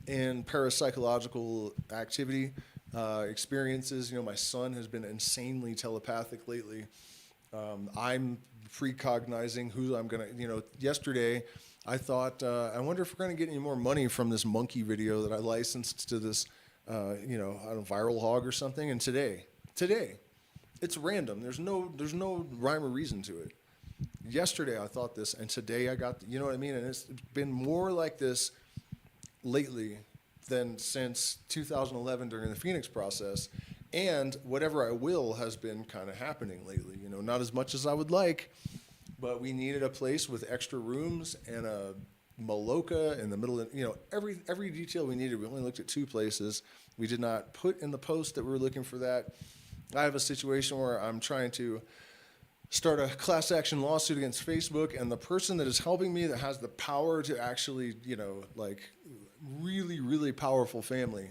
Speaker 1: in parapsychological activity, experiences. You know, my son has been insanely telepathic lately. I'm precognizing who I'm going to, you know, yesterday I thought, I wonder if we're going to get any more money from this monkey video that I licensed to this, you know, I don't know, viral hog or something. And today, it's random. There's no rhyme or reason to it. Yesterday I thought this, and today I got, you know what I mean? And it's been more like this lately than since 2011 during the Phoenix process. And whatever I will has been kind of happening lately, you know, not as much as I would like, but we needed a place with extra rooms and a Maloka in the middle of, you know, every detail we needed. We only looked at 2 places. We did not put in the post that we were looking for that. I have a situation where I'm trying to start a class action lawsuit against Facebook, and the person that is helping me that has the power to actually, you know, like really, really powerful family,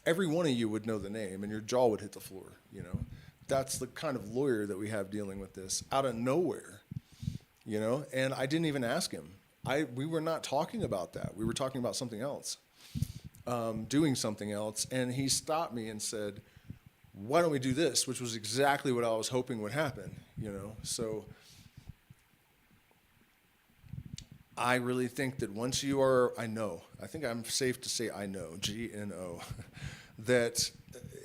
Speaker 1: every one of you would know the name and your jaw would hit the floor, you know. That's the kind of lawyer that we have dealing with this out of nowhere, you know, and I didn't even ask him. We were not talking about that. We were talking about something else, doing something else, and he stopped me and said, why don't we do this, which was exactly what I was hoping would happen, you know. So I really think that once you are, I think I'm safe to say I know, G-N-O, that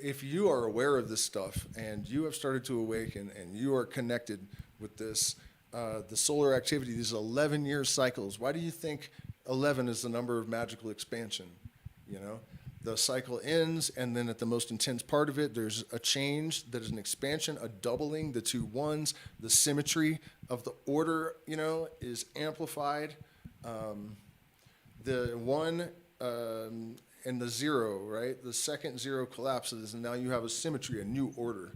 Speaker 1: if you are aware of this stuff and you have started to awaken and you are connected with this, the solar activity, these 11-year cycles, why do you think 11 is the number of magical expansion? You know, the cycle ends, and then at the most intense part of it, there's a change that is an expansion, a doubling, the two ones, the symmetry of the order, you know, is amplified. The one and the zero, right? The second zero collapses, and now you have a symmetry, a new order.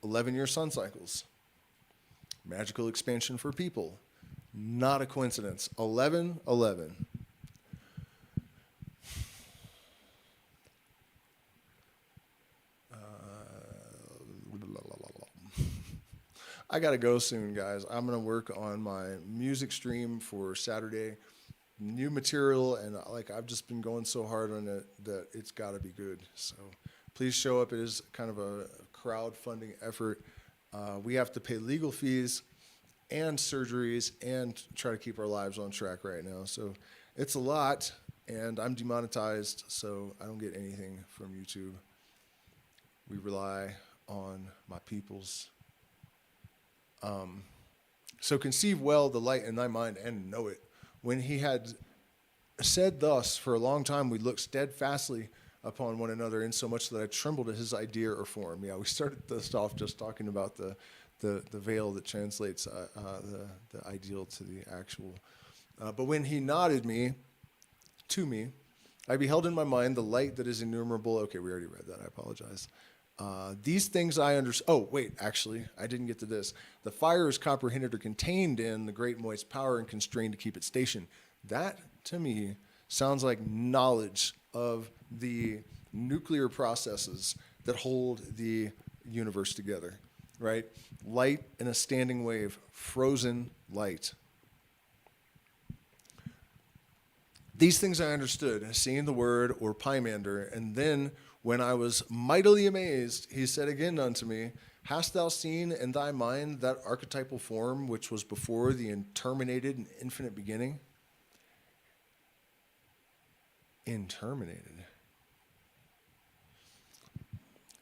Speaker 1: 11-year sun cycles. Magical expansion for people. Not a coincidence. 11, 11. I gotta go soon, guys. I'm gonna work on my music stream for Saturday. New material, and like I've just been going so hard on it that it's gotta be good. So please show up. It is kind of a crowdfunding effort. We have to pay legal fees and surgeries and try to keep our lives on track right now. So it's a lot, and I'm demonetized, so I don't get anything from YouTube. We rely on my peoples. So conceive well the light in thy mind and know it. When he had said thus, for a long time we looked steadfastly upon one another, insomuch that I trembled at his idea or form. Yeah, we started this off just talking about the veil that translates the ideal to the actual. But when he nodded to me, I beheld in my mind the light that is innumerable. Okay, we already read that. I apologize. These things I understand. Oh, wait, actually, I didn't get to this. The fire is comprehended or contained in the great moist power and constrained to keep its station. That, to me, sounds like knowledge of the nuclear processes that hold the universe together, right? Light in a standing wave, frozen light. These things I understood, seeing the word or pymander, and then when I was mightily amazed, he said again unto me, hast thou seen in thy mind that archetypal form which was before the interminated and infinite beginning? Interminated.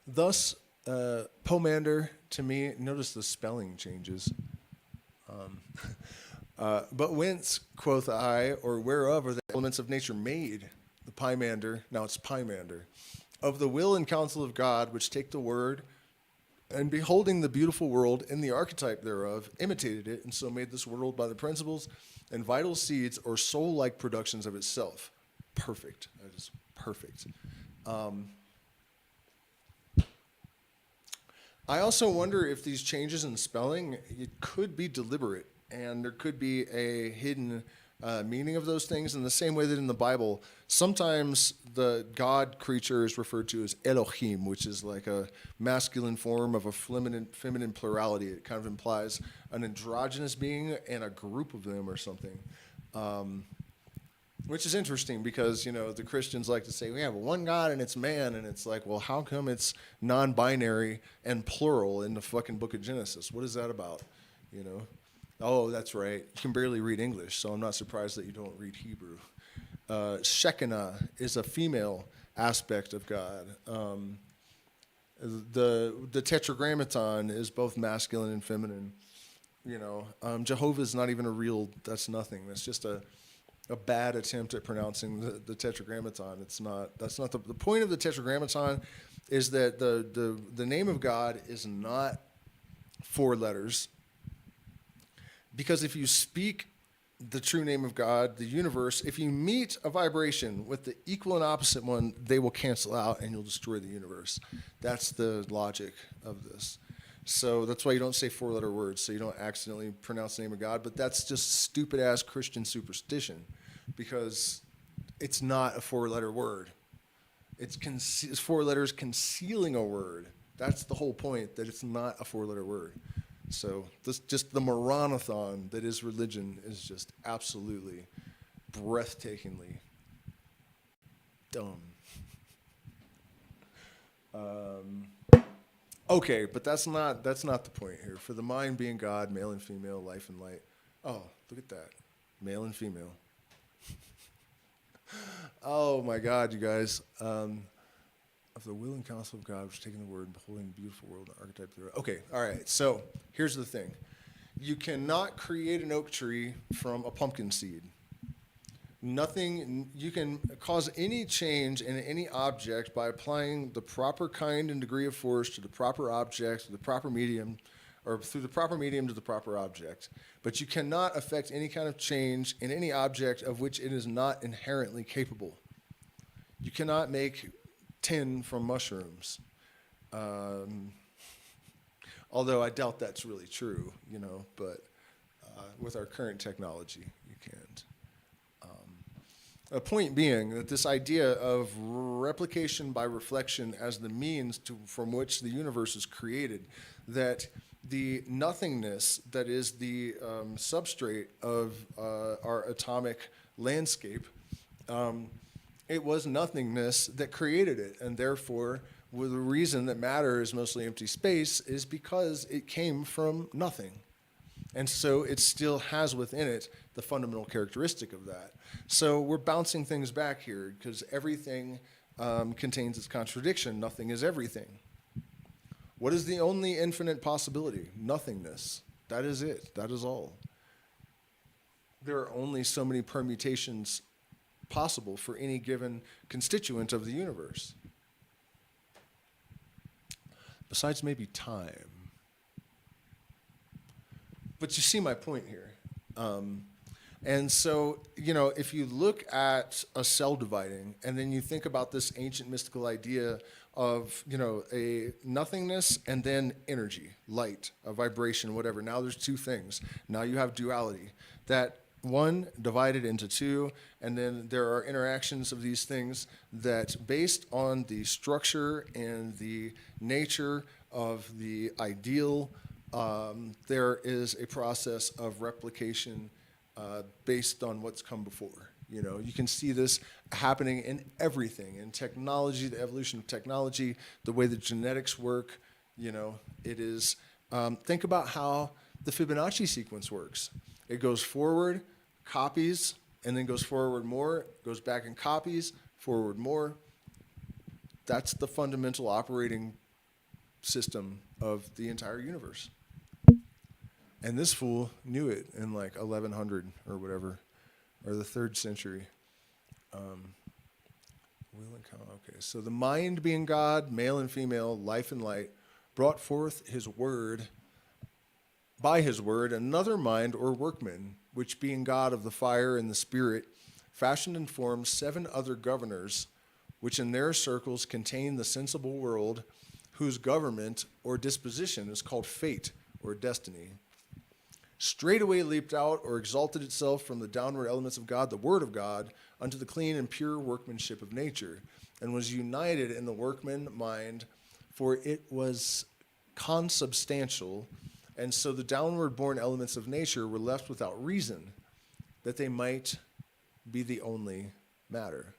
Speaker 1: Thus, pomander to me, notice the spelling changes. But whence, quoth I, or whereof are the elements of nature made? The pymander, now it's pymander. Of the will and counsel of God, which take the word, and beholding the beautiful world in the archetype thereof, imitated it, and so made this world by the principles and vital seeds or soul-like productions of itself. Perfect. That is perfect. I also wonder if these changes in spelling, it could be deliberate, and there could be a hidden meaning of those things in the same way that in the Bible, sometimes the God creature is referred to as Elohim, which is like a masculine form of a feminine plurality. It kind of implies an androgynous being and a group of them or something, which is interesting because, you know, the Christians like to say, we have one God and it's man, and it's like, well, how come it's non-binary and plural in the fucking book of Genesis? What is that about, you know? Oh, that's right. You can barely read English, so I'm not surprised that you don't read Hebrew. Shekinah is a female aspect of God. The tetragrammaton is both masculine and feminine. You know, Jehovah is not even a real. That's nothing. That's just a bad attempt at pronouncing the tetragrammaton. It's not. That's not the point of the tetragrammaton. Is that the name of God is not 4 letters. Because if you speak the true name of God, the universe, if you meet a vibration with the equal and opposite one, they will cancel out and you'll destroy the universe. That's the logic of this. So that's why you don't say 4-letter words, so you don't accidentally pronounce the name of God. But that's just stupid-ass Christian superstition because it's not a 4-letter word. It's 4 letters concealing a word. That's the whole point, that it's not a 4-letter word. So this, just the Maranathon that is religion is just absolutely breathtakingly dumb. Okay, but that's not the point here. For the mind being God, male and female, life and light. Oh, look at that. Male and female. Oh my God, you guys. Of the will and counsel of God, which taking the word and beholding the beautiful world and archetype thereof. Okay, all right. So here's the thing. You cannot create an oak tree from a pumpkin seed. Nothing, you can cause any change in any object by applying the proper kind and degree of force to the proper object, to the proper medium, or through the proper medium to the proper object. But you cannot affect any kind of change in any object of which it is not inherently capable. You cannot make tin from mushrooms. Although I doubt that's really true, but with our current technology, you can't. A point being that this idea of replication by reflection as the means from which the universe is created, that the nothingness that is the substrate of our atomic landscape, it was nothingness that created it, and therefore the reason that matter is mostly empty space is because it came from nothing. And so it still has within it the fundamental characteristic of that. So we're bouncing things back here because everything contains its contradiction. Nothing is everything. What is the only infinite possibility? Nothingness. That is it. That is all. There are only so many permutations possible for any given constituent of the universe. Besides maybe time. But you see my point here. And so, if you look at a cell dividing, and then you think about this ancient mystical idea of, a nothingness and then energy, light, a vibration, whatever. Now there's two things. Now you have duality. That one divided into two, and then there are interactions of these things that, based on the structure and the nature of the ideal, there is a process of replication based on what's come before. You can see this happening in everything, in technology, the evolution of technology, the way that genetics work. It is, think about how the Fibonacci sequence works. It goes forward, copies, and then goes forward more, goes back and copies, forward more. That's the fundamental operating system of the entire universe. And this fool knew it in like 1100 or whatever, or the 3rd century. Okay, so the mind being God, male and female, life and light, brought forth his word, by his word, another mind or workman, which being God of the fire and the spirit, fashioned and formed 7 other governors, which in their circles contain the sensible world, whose government or disposition is called fate or destiny. Straightway leaped out or exalted itself from the downward elements of God, the word of God, unto the clean and pure workmanship of nature, and was united in the workman mind, for it was consubstantial, and so the downward born elements of nature were left without reason, that they might be the only matter.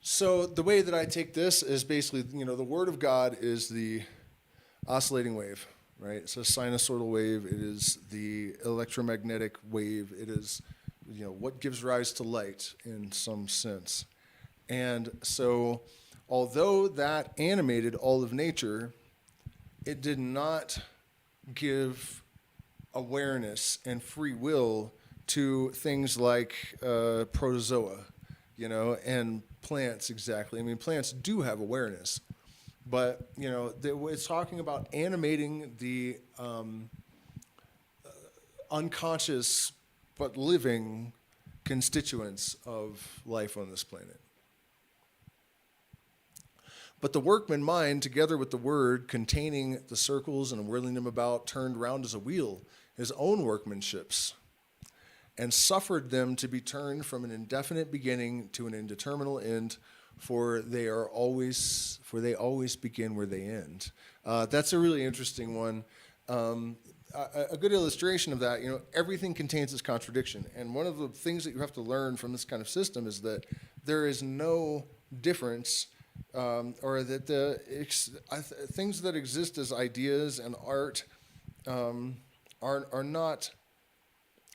Speaker 1: So the way that I take this is basically, the word of God is the oscillating wave, right? It's a sinusoidal wave. It is the electromagnetic wave. It is, what gives rise to light in some sense. And so although that animated all of nature, it did not give awareness and free will to things like protozoa, and plants exactly. I mean, plants do have awareness, but, it's talking about animating the unconscious but living constituents of life on this planet. But the workman mind, together with the word containing the circles and whirling them about, turned round as a wheel, his own workmanships, and suffered them to be turned from an indefinite beginning to an indeterminate end, for they always begin where they end. That's a really interesting one. A good illustration of that, everything contains its contradiction. And one of the things that you have to learn from this kind of system is that there is no difference, or that the things that exist as ideas and art, are not,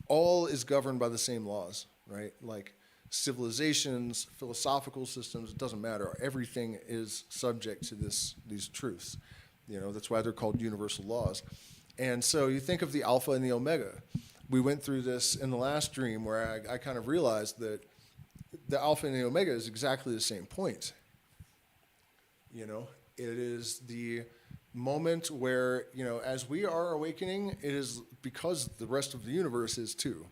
Speaker 1: all is governed by the same laws, right? Like civilizations, philosophical systems, it doesn't matter. Everything is subject to these truths. That's why they're called universal laws. And so you think of the alpha and the omega. We went through this in the last dream where I kind of realized that the alpha and the omega is exactly the same point. It is the moment where, as we are awakening, it is because the rest of the universe is too.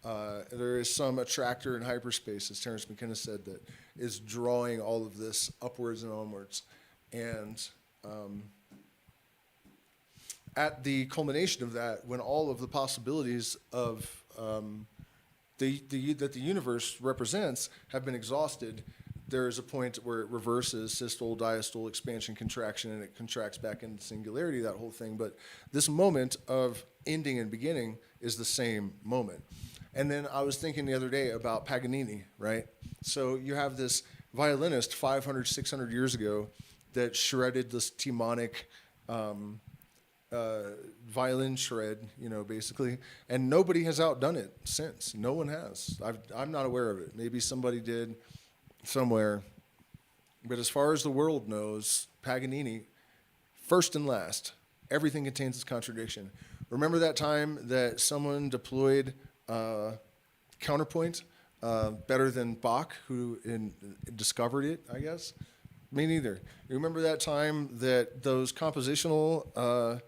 Speaker 1: There is some attractor in hyperspace, as Terence McKenna said, that is drawing all of this upwards and onwards. And at the culmination of that, when all of the possibilities of that the universe represents have been exhausted, there is a point where it reverses systole, diastole, expansion, contraction, and it contracts back into singularity, that whole thing. But this moment of ending and beginning is the same moment. And then I was thinking the other day about Paganini, right? So you have this violinist 500, 600 years ago that shredded this Timonic violin shred, basically, and nobody has outdone it since. No one has. I'm not aware of it. Maybe somebody did somewhere, but as far as the world knows, Paganini, first and last. Everything contains its contradiction. Remember that time that someone deployed counterpoint better than Bach, who discovered it, I guess? Me neither. You remember that time that those compositional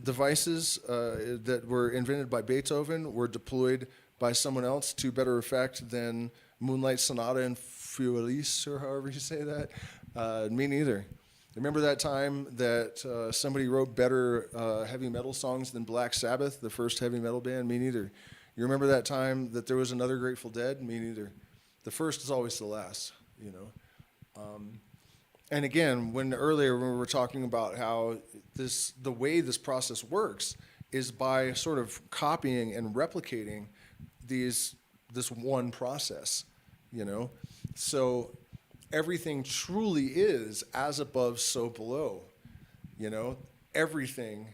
Speaker 1: devices that were invented by Beethoven were deployed by someone else to better effect than Moonlight Sonata and Feuillis, or however you say that? Me neither. Remember that time that somebody wrote better heavy metal songs than Black Sabbath, the first heavy metal band? Me neither. You remember that time that there was another Grateful Dead? Me neither. The first is always the last, And again, earlier when we were talking about how the way this process works is by sort of copying and replicating this one process, So everything truly is as above, so below, Everything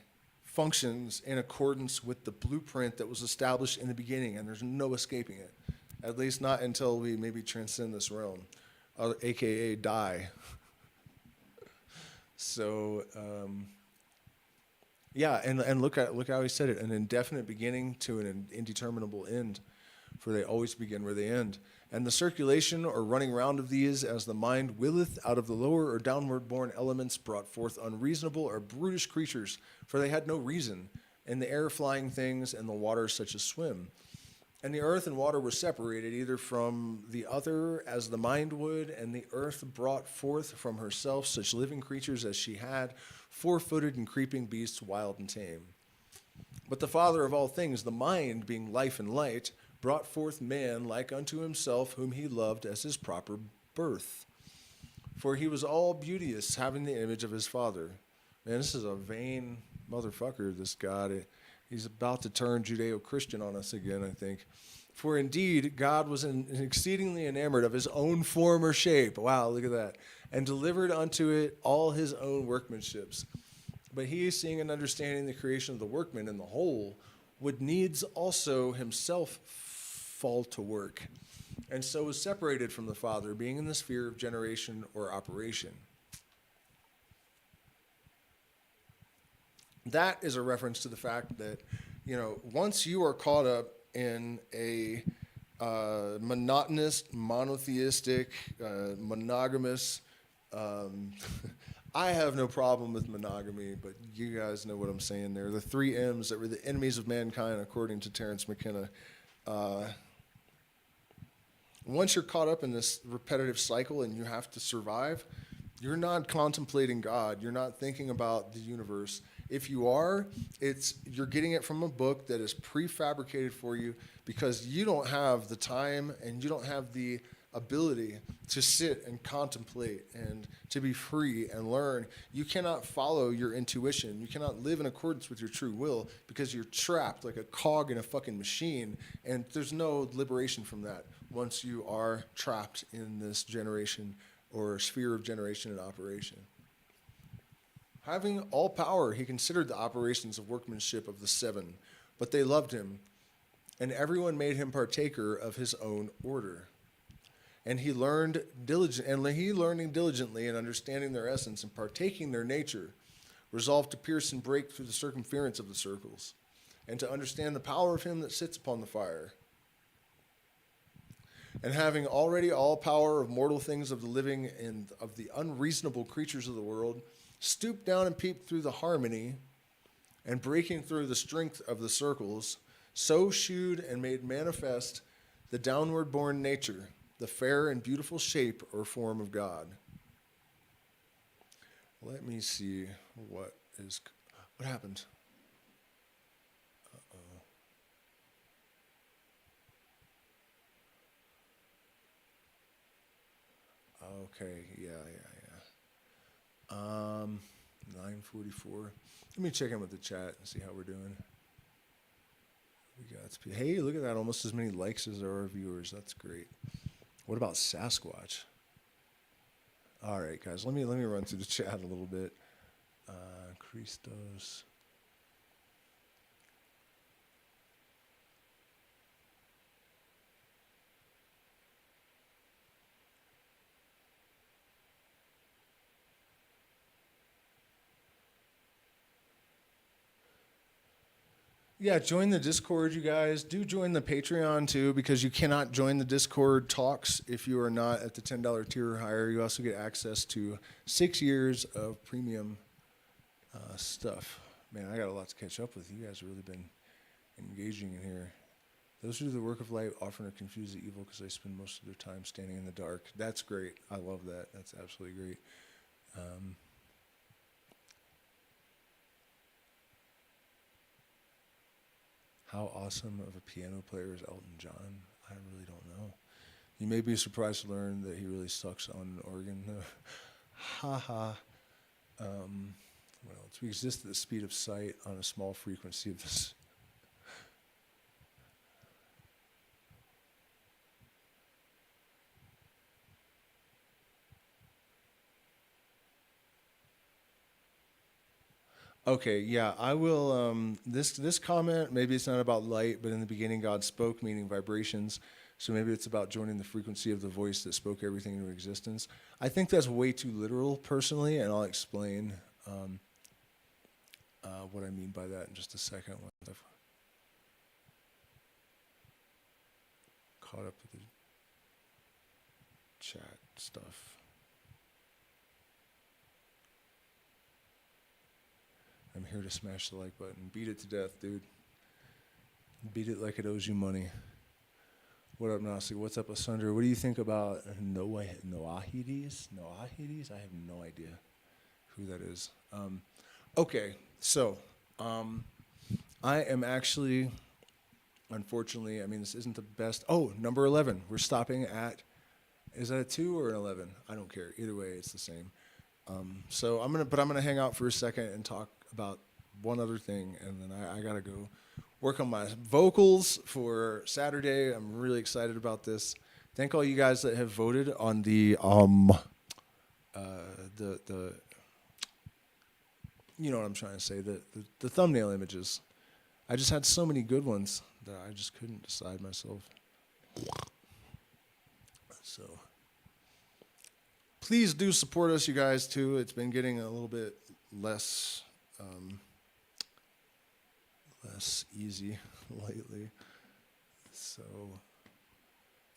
Speaker 1: functions in accordance with the blueprint that was established in the beginning, and there's no escaping it, at least not until we maybe transcend this realm, aka die. So, and look how he said it: an indefinite beginning to an indeterminable end, for they always begin where they end. And the circulation or running round of these, as the mind willeth, out of the lower or downward born elements, brought forth unreasonable or brutish creatures, for they had no reason, in the air flying things, and the water such as swim. And the earth and water were separated either from the other as the mind would, and the earth brought forth from herself such living creatures as she had, four-footed and creeping beasts, wild and tame. But the Father of all things, the mind, being life and light, brought forth man like unto himself, whom he loved as his proper birth. For he was all beauteous, having the image of his Father. Man, this is a vain motherfucker, this God. He's about to turn Judeo-Christian on us again, I think. For indeed, God was exceedingly enamored of his own form or shape. Wow, look at that. And delivered unto it all his own workmanships. But he, seeing and understanding the creation of the workman in the whole, would needs also himself fall to work, and so was separated from the Father, being in the sphere of generation or operation. That is a reference to the fact that, once you are caught up in a monotonous, monotheistic, monogamous, I have no problem with monogamy, but you guys know what I'm saying there. The three M's that were the enemies of mankind, according to Terence McKenna. Once you're caught up in this repetitive cycle and you have to survive, you're not contemplating God. You're not thinking about the universe. If you are, you're getting it from a book that is prefabricated for you because you don't have the time and you don't have the ability to sit and contemplate and to be free and learn. You cannot follow your intuition. You cannot live in accordance with your true will because you're trapped like a cog in a fucking machine, and there's no liberation from that once you are trapped in this generation or sphere of generation and operation. Having all power, he considered the operations of workmanship of the seven, but they loved him, and everyone made him partaker of his own order. And he learning diligently and understanding their essence and partaking their nature, resolved to pierce and break through the circumference of the circles, and to understand the power of him that sits upon the fire. And having already all power of mortal things, of the living and of the unreasonable creatures of the world, stooped down and peeped through the harmony, and breaking through the strength of the circles, so shewed and made manifest the downward born nature, the fair and beautiful shape or form of God. Let me see what happened. Okay, yeah. 9:44. Let me check in with the chat and see how we're doing. Hey, look at that! Almost as many likes as there are viewers. That's great. What about Sasquatch? All right, guys. Let me run through the chat a little bit. Christos. Yeah, join the Discord, you guys. Do join the Patreon, too, because you cannot join the Discord talks if you are not at the $10 tier or higher. You also get access to 6 years of premium stuff. Man, I got a lot to catch up with. You guys have really been engaging in here. Those who do the work of light often are confused at evil because they spend most of their time standing in the dark. That's great. I love that. That's absolutely great. How awesome of a piano player is Elton John? I really don't know. You may be surprised to learn that he really sucks on an organ. Ha ha. What else? We exist at the speed of sight on a small frequency of this. Okay, yeah, I will, this comment, maybe it's not about light, but in the beginning God spoke, meaning vibrations, so maybe it's about joining the frequency of the voice that spoke everything into existence. I think that's way too literal, personally, and I'll explain what I mean by that in just a second. Once I've caught up with the chat stuff. I'm here to smash the like button. Beat it to death, dude. Beat it like it owes you money. What up, Nasi? What's up, Asunder? What do you think about Noahides? Noahides? I have no idea who that is. Okay, so I am actually, unfortunately, I mean, this isn't the best. Oh, number 11. We're stopping at, is that a 2 or an 11? I don't care. Either way, it's the same. So I'm gonna hang out for a second and talk about one other thing, and then I gotta go work on my vocals for Saturday. I'm really excited about this. Thank all you guys that have voted on the you know what I'm trying to say, the thumbnail images. I just had so many good ones that I just couldn't decide myself. So please do support us, you guys, too. It's been getting a little bit less easy lately. So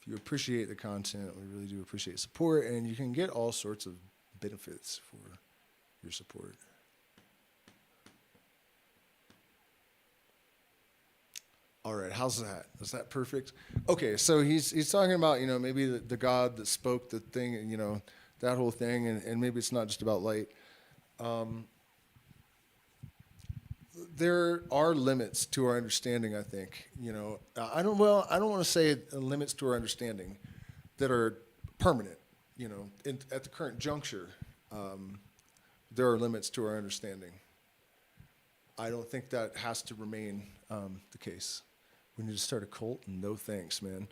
Speaker 1: if you appreciate the content, we really do appreciate support, and you can get all sorts of benefits for your support. All right, how's that? Is that perfect? Okay, so he's talking about, you know, maybe the God that spoke the thing, and, you know, that whole thing, and maybe it's not just about light. There are limits to our understanding, I think. You know, I don't want to say limits to our understanding that are permanent. You know, at the current juncture, there are limits to our understanding. I don't think that has to remain the case. We need to start a cult? No thanks, man.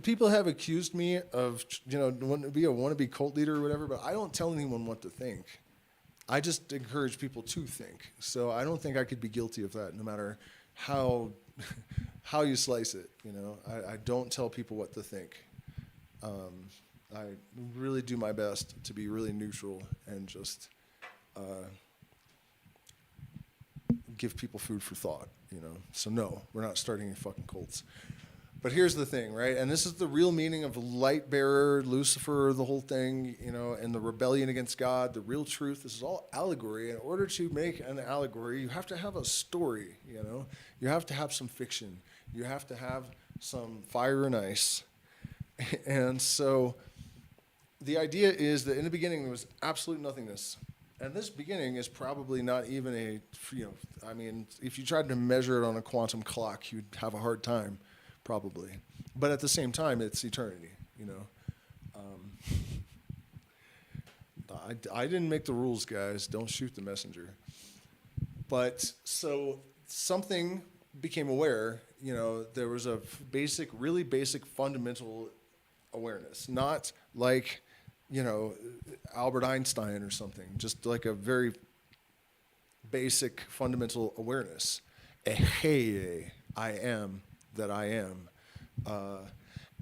Speaker 1: People have accused me of, you know, wanting to be a wannabe cult leader or whatever, but I don't tell anyone what to think. I just encourage people to think. So I don't think I could be guilty of that, no matter how how you slice it. You know, I don't tell people what to think. I really do my best to be really neutral and just give people food for thought, you know. So no, we're not starting any fucking cults. But here's the thing, right? And this is the real meaning of light bearer, Lucifer, the whole thing, you know, and the rebellion against God, the real truth. This is all allegory. In order to make an allegory, you have to have a story, you know. You have to have some fiction. You have to have some fire and ice. And so the idea is that in the beginning there was absolute nothingness. And this beginning is probably not even a, you know, I mean, if you tried to measure it on a quantum clock, you'd have a hard time, probably. But at the same time, it's eternity, you know. I didn't make the rules, guys. Don't shoot the messenger. But so something became aware, you know, there was a basic, really basic fundamental awareness, not like, you know, Albert Einstein or something, just like a very basic fundamental awareness. Hey, I am that I am.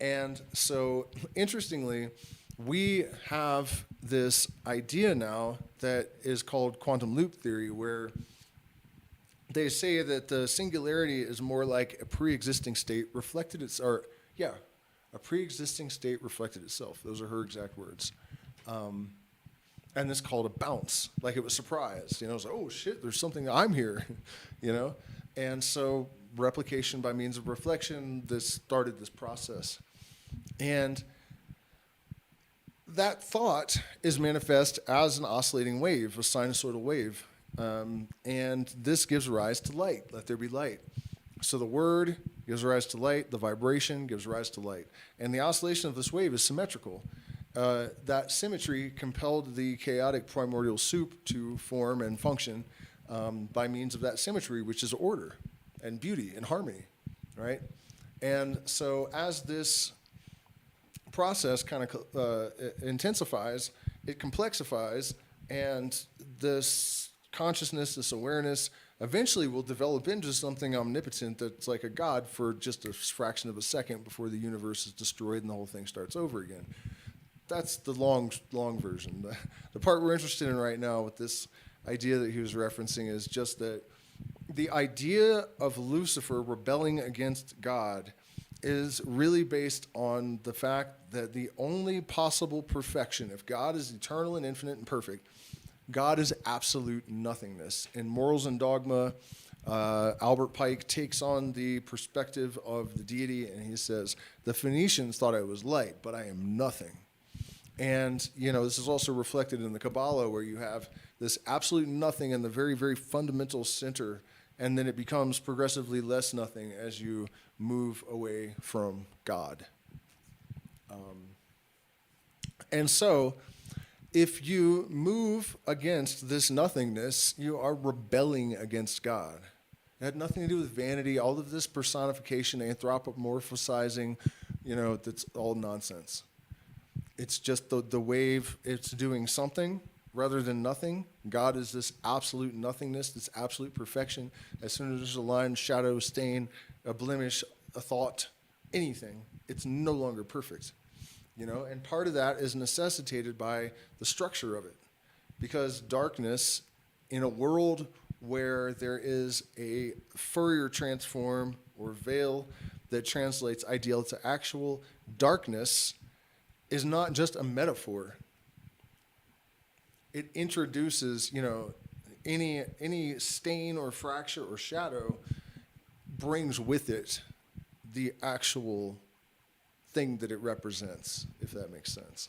Speaker 1: And so, interestingly, we have this idea now that is called quantum loop theory, where they say that the singularity is more like a pre-existing state reflected a pre-existing state reflected itself. Those are her exact words. And this called a bounce, like it was surprised. You know, it's like, oh shit, there's something, I'm here, you know? And so replication by means of reflection, this started this process. And that thought is manifest as an oscillating wave, a sinusoidal wave. And this gives rise to light. Let there be light. So the word gives rise to light. The vibration gives rise to light. And the oscillation of this wave is symmetrical. That symmetry compelled the chaotic primordial soup to form and function by means of that symmetry, which is order and beauty and harmony, right? And so as this process kind of intensifies, it complexifies, and this consciousness, this awareness, eventually will develop into something omnipotent that's like a god for just a fraction of a second before the universe is destroyed and the whole thing starts over again. That's the long version. The part we're interested in right now with this idea that he was referencing is just that the idea of Lucifer rebelling against God is really based on the fact that the only possible perfection, if God is eternal and infinite and perfect, God is absolute nothingness. In Morals and Dogma, Albert Pike takes on the perspective of the deity, and he says, the Phoenicians thought I was light, but I am nothing. And, you know, this is also reflected in the Kabbalah, where you have this absolute nothing in the very, very fundamental center, and then it becomes progressively less nothing as you move away from God. And so, if you move against this nothingness, you are rebelling against God. It had nothing to do with vanity, all of this personification, anthropomorphizing, you know, that's all nonsense. It's just the wave, it's doing something rather than nothing. God is this absolute nothingness, this absolute perfection. As soon as there's a line, shadow, stain, a blemish, a thought, anything, it's no longer perfect. You know, and part of that is necessitated by the structure of it. Because darkness, in a world where there is a Fourier transform or veil that translates ideal to actual, darkness is not just a metaphor. It introduces, you know, any stain or fracture or shadow brings with it the actual thing that it represents, if that makes sense.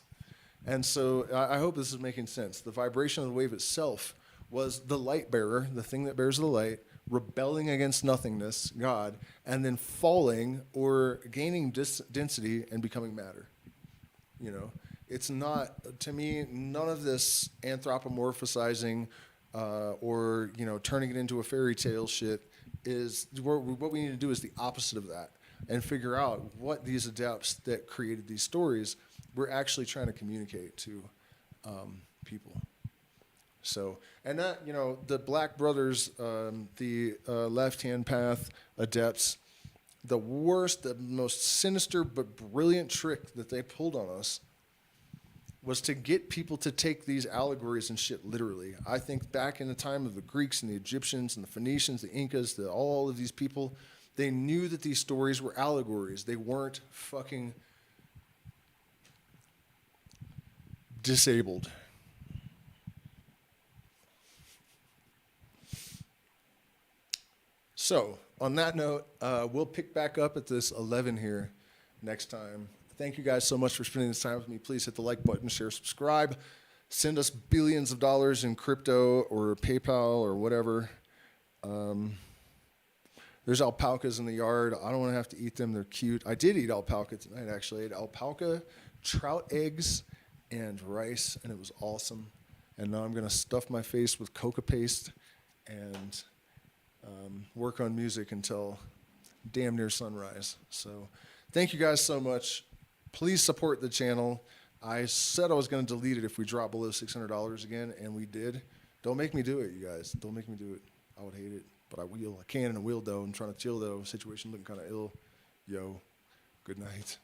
Speaker 1: And so I hope this is making sense. The vibration of the wave itself was the light bearer, the thing that bears the light, rebelling against nothingness, God, and then falling or gaining density and becoming matter. You know, it's not, to me, none of this anthropomorphizing or, you know, turning it into a fairy tale shit is, what we need to do is the opposite of that. And figure out what these adepts that created these stories were actually trying to communicate to people. So, and that, you know, the Black Brothers, the left-hand path adepts, the worst, the most sinister but brilliant trick that they pulled on us was to get people to take these allegories and shit literally. I think back in the time of the Greeks and the Egyptians and the Phoenicians, the Incas, all of these people, they knew that these stories were allegories. They weren't fucking disabled. So, on that note, we'll pick back up at this 11 here next time. Thank you guys so much for spending this time with me. Please hit the like button, share, subscribe. Send us billions of dollars in crypto or PayPal or whatever. There's alpacas in the yard. I don't want to have to eat them. They're cute. I did eat alpaca tonight, actually. I ate alpaca, trout eggs, and rice, and it was awesome. And now I'm going to stuff my face with coca paste and work on music until damn near sunrise. So thank you guys so much. Please support the channel. I said I was going to delete it if we drop below $600 again, and we did. Don't make me do it, you guys. Don't make me do it. I would hate it, but I will. I can and I will, though. I'm trying to chill, though. Situation looking kind of ill. Yo, good night.